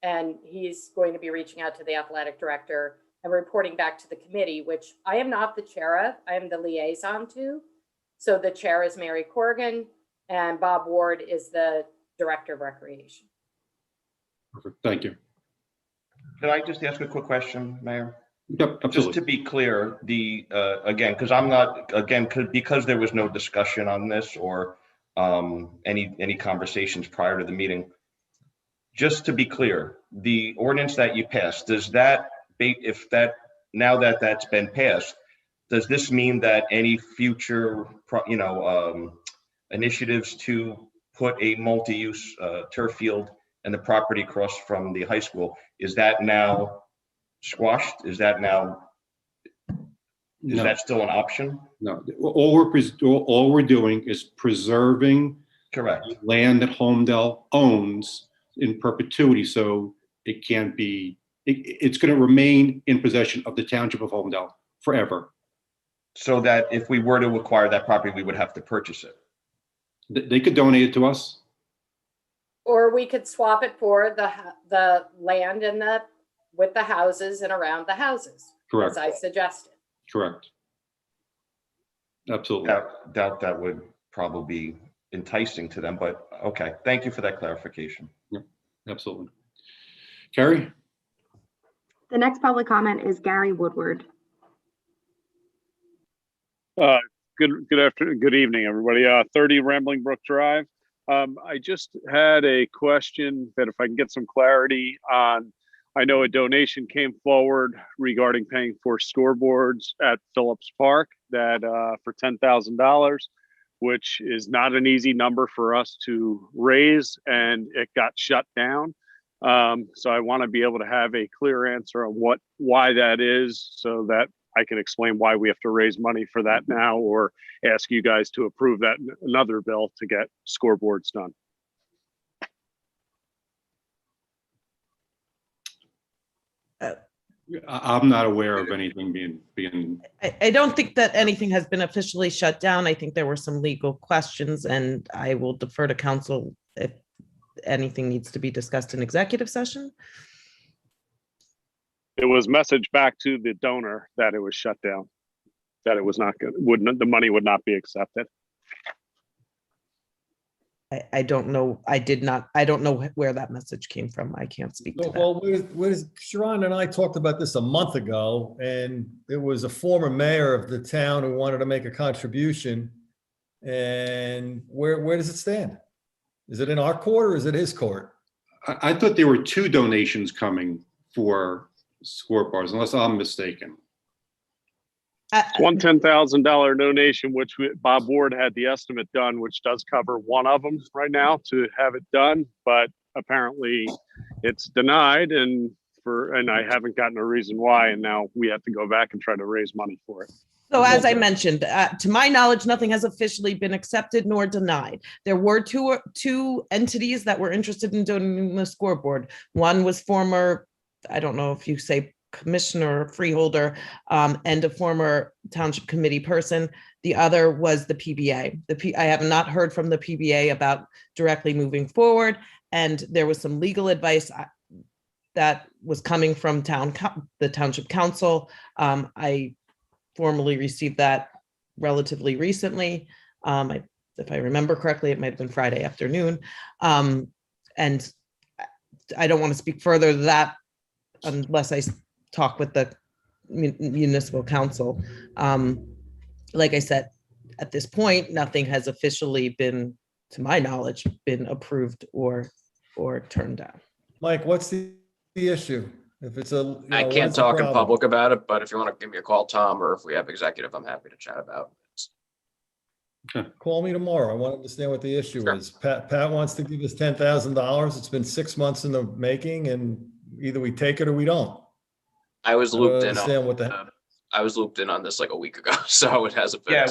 and he's going to be reaching out to the athletic director and reporting back to the committee, which I am not the chair of, I am the liaison to. So the chair is Mary Corrigan, and Bob Ward is the director of recreation. Perfect. Thank you. Can I just ask a quick question, Mayor? Yep, absolutely. Just to be clear, again, because there was no discussion on this or any conversations prior to the meeting. Just to be clear, the ordinance that you passed, does that, now that that's been passed, does this mean that any future, initiatives to put a multi-use turf field and the property across from the high school, is that now squashed? Is that still an option? No, all we're doing is preserving Correct. land that Holmdel owns in perpetuity, so it can't be. It's going to remain in possession of the township of Holmdel forever. So that if we were to acquire that property, we would have to purchase it. They could donate it to us. Or we could swap it for the land and with the houses and around the houses. Correct. As I suggested. Correct. Absolutely. Doubt that would probably be enticing to them, but okay. Thank you for that clarification. Absolutely. Carrie? The next public comment is Gary Woodward. Good evening, everybody. 30 Rambling Brook Drive. I just had a question that if I can get some clarity on, I know a donation came forward regarding paying for scoreboards at Phillips Park that for $10,000, which is not an easy number for us to raise, and it got shut down. So I want to be able to have a clear answer on why that is, so that I can explain why we have to raise money for that now, or ask you guys to approve that another bill to get scoreboards done. I'm not aware of anything being. I don't think that anything has been officially shut down. I think there were some legal questions, and I will defer to counsel if anything needs to be discussed in executive session. It was messaged back to the donor that it was shut down, that it was not good, the money would not be accepted. I don't know. I don't know where that message came from. I can't speak to that. Well, Sharon and I talked about this a month ago, and it was a former mayor of the town who wanted to make a contribution. And where does it stand? Is it in our court or is it his court? I thought there were 2 donations coming for scoreboards, unless I'm mistaken. One $10,000 donation, which Bob Ward had the estimate done, which does cover one of them right now to have it done, but apparently it's denied, and I haven't gotten a reason why, and now we have to go back and try to raise money for it. So as I mentioned, to my knowledge, nothing has officially been accepted nor denied. There were two entities that were interested in donating the scoreboard. One was former, I don't know if you say commissioner or freeholder, and a former township committee person. The other was the PBA. I have not heard from the PBA about directly moving forward, and there was some legal advice that was coming from the township council. I formally received that relatively recently. If I remember correctly, it might have been Friday afternoon. And I don't want to speak further to that unless I talk with the municipal council. Like I said, at this point, nothing has officially been, to my knowledge, been approved or turned down. Mike, what's the issue? If it's I can't talk in public about it, but if you want to give me a call, Tom, or if we have executive, I'm happy to chat about it. Okay. Call me tomorrow. I want to understand what the issue is. Pat wants to give us $10,000. It's been 6 months in the making, and either we take it or we don't. I was looped in. I was looped in on this like a week ago, so it hasn't been. Yeah,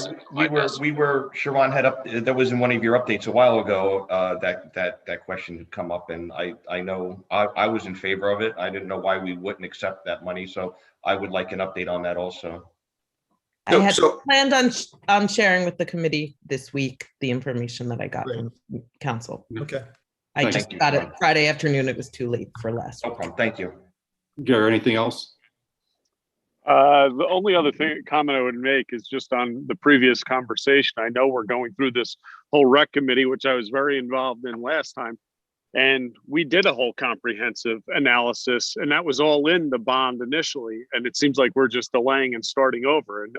we were. Sharon had that was in one of your updates a while ago. That question had come up, and I know I was in favor of it. I didn't know why we wouldn't accept that money, so I would like an update on that also. I had planned on sharing with the committee this week the information that I got from council. Okay. I just got it Friday afternoon. It was too late for last week. Okay, thank you. Gary, anything else? The only other comment I would make is just on the previous conversation. I know we're going through this whole rec committee, which I was very involved in last time. And we did a whole comprehensive analysis, and that was all in the bond initially. And it seems like we're just delaying and starting over. And,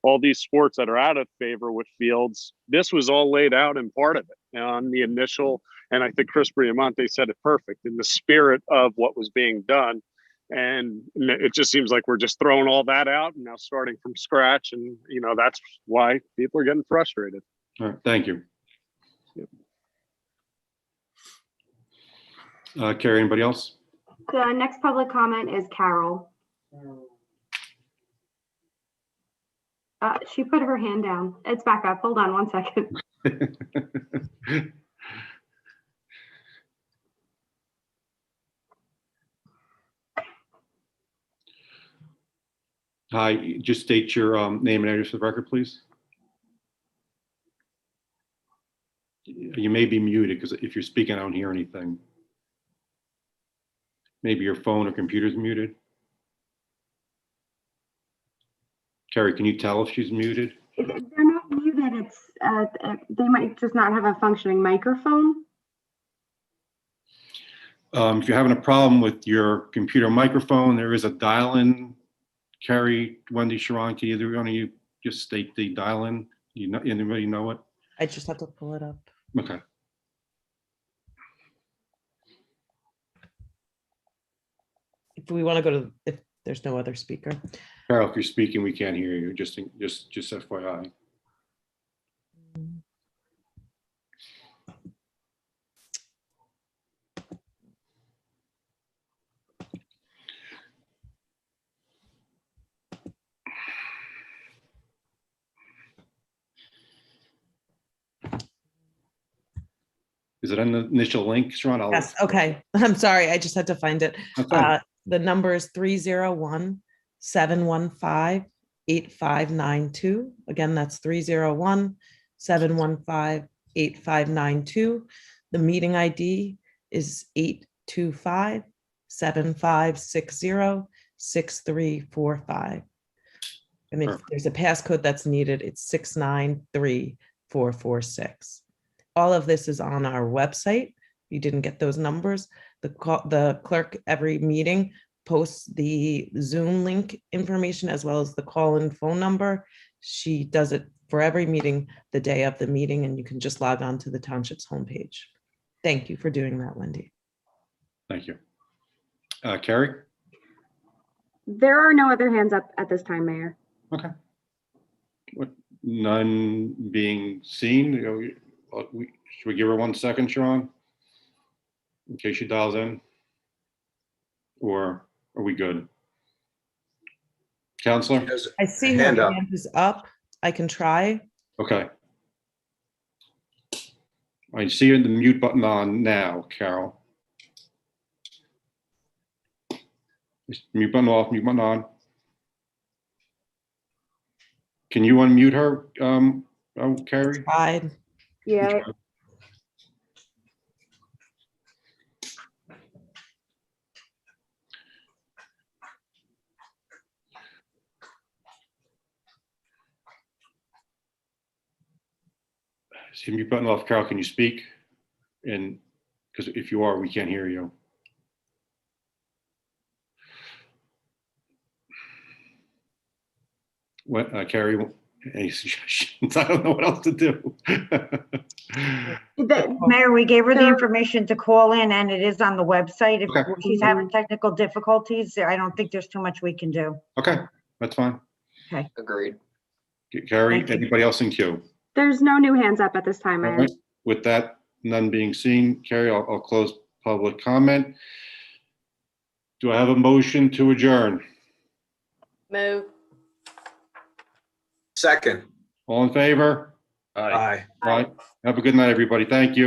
all these sports that are out of favor with fields, this was all laid out in part of it on the initial. And I think Chris Briamonte said it perfect in the spirit of what was being done. And it just seems like we're just throwing all that out and now starting from scratch. And, that's why people are getting frustrated. All right, thank you. Carrie, anybody else? The next public comment is Carol. She put her hand down. It's back up. Hold on 1 second. Hi, just state your name and address for the record, please. You may be muted because if you're speaking, I don't hear anything. Maybe your phone or computer's muted. Carrie, can you tell if she's muted? They're not muted. it's, they might just not have a functioning microphone. If you're having a problem with your computer microphone, there is a dial-in. Carrie, Wendy, Sharon, can either one of you just state the dial-in? You know, anybody know it? I just have to pull it up. Okay. If we want to go to, if there's no other speaker. Carol, if you're speaking, we can't hear you. Just FYI. Is it an initial link, Sharon? Yes, okay. I'm sorry, I just had to find it. That's fine. The number is 301-715-8592. Again, that's 301-715-8592. The meeting ID is 825-756-0345. And if there's a passcode that's needed, it's 693446. All of this is on our website. If you didn't get those numbers, the clerk every meeting posts the Zoom link information as well as the call-in phone number. She does it for every meeting the day of the meeting, and you can just log on to the township's homepage. Thank you for doing that, Wendy. Thank you. Carrie? There are no other hands up at this time, Mayor. Okay. None being seen. Should we give her 1 second, Sharon? In case she dials in? Or are we good? Counselor? I see her hand is up. I can try. Okay. I see the mute button on now, Carol. Mute button off, mute button on. Can you unmute her, Carrie? Fine. Yeah. See mute button off, Carol. Can you speak? And because if you are, we can't hear you. What, Carrie? Any suggestions? I don't know what else to do. Mayor, we gave her the information to call in, and it is on the website. If Okay. she's having technical difficulties, I don't think there's too much we can do. Okay, that's fine. Okay. Agreed. Carrie, Thank you. anybody else in queue? There's no new hands up at this time, All Mayor. right. With that, none being seen, Carrie, I'll close public comment. Do I have a motion to adjourn? Move. Second. All in favor? Aye. All right. Have a good night, everybody. Thank you.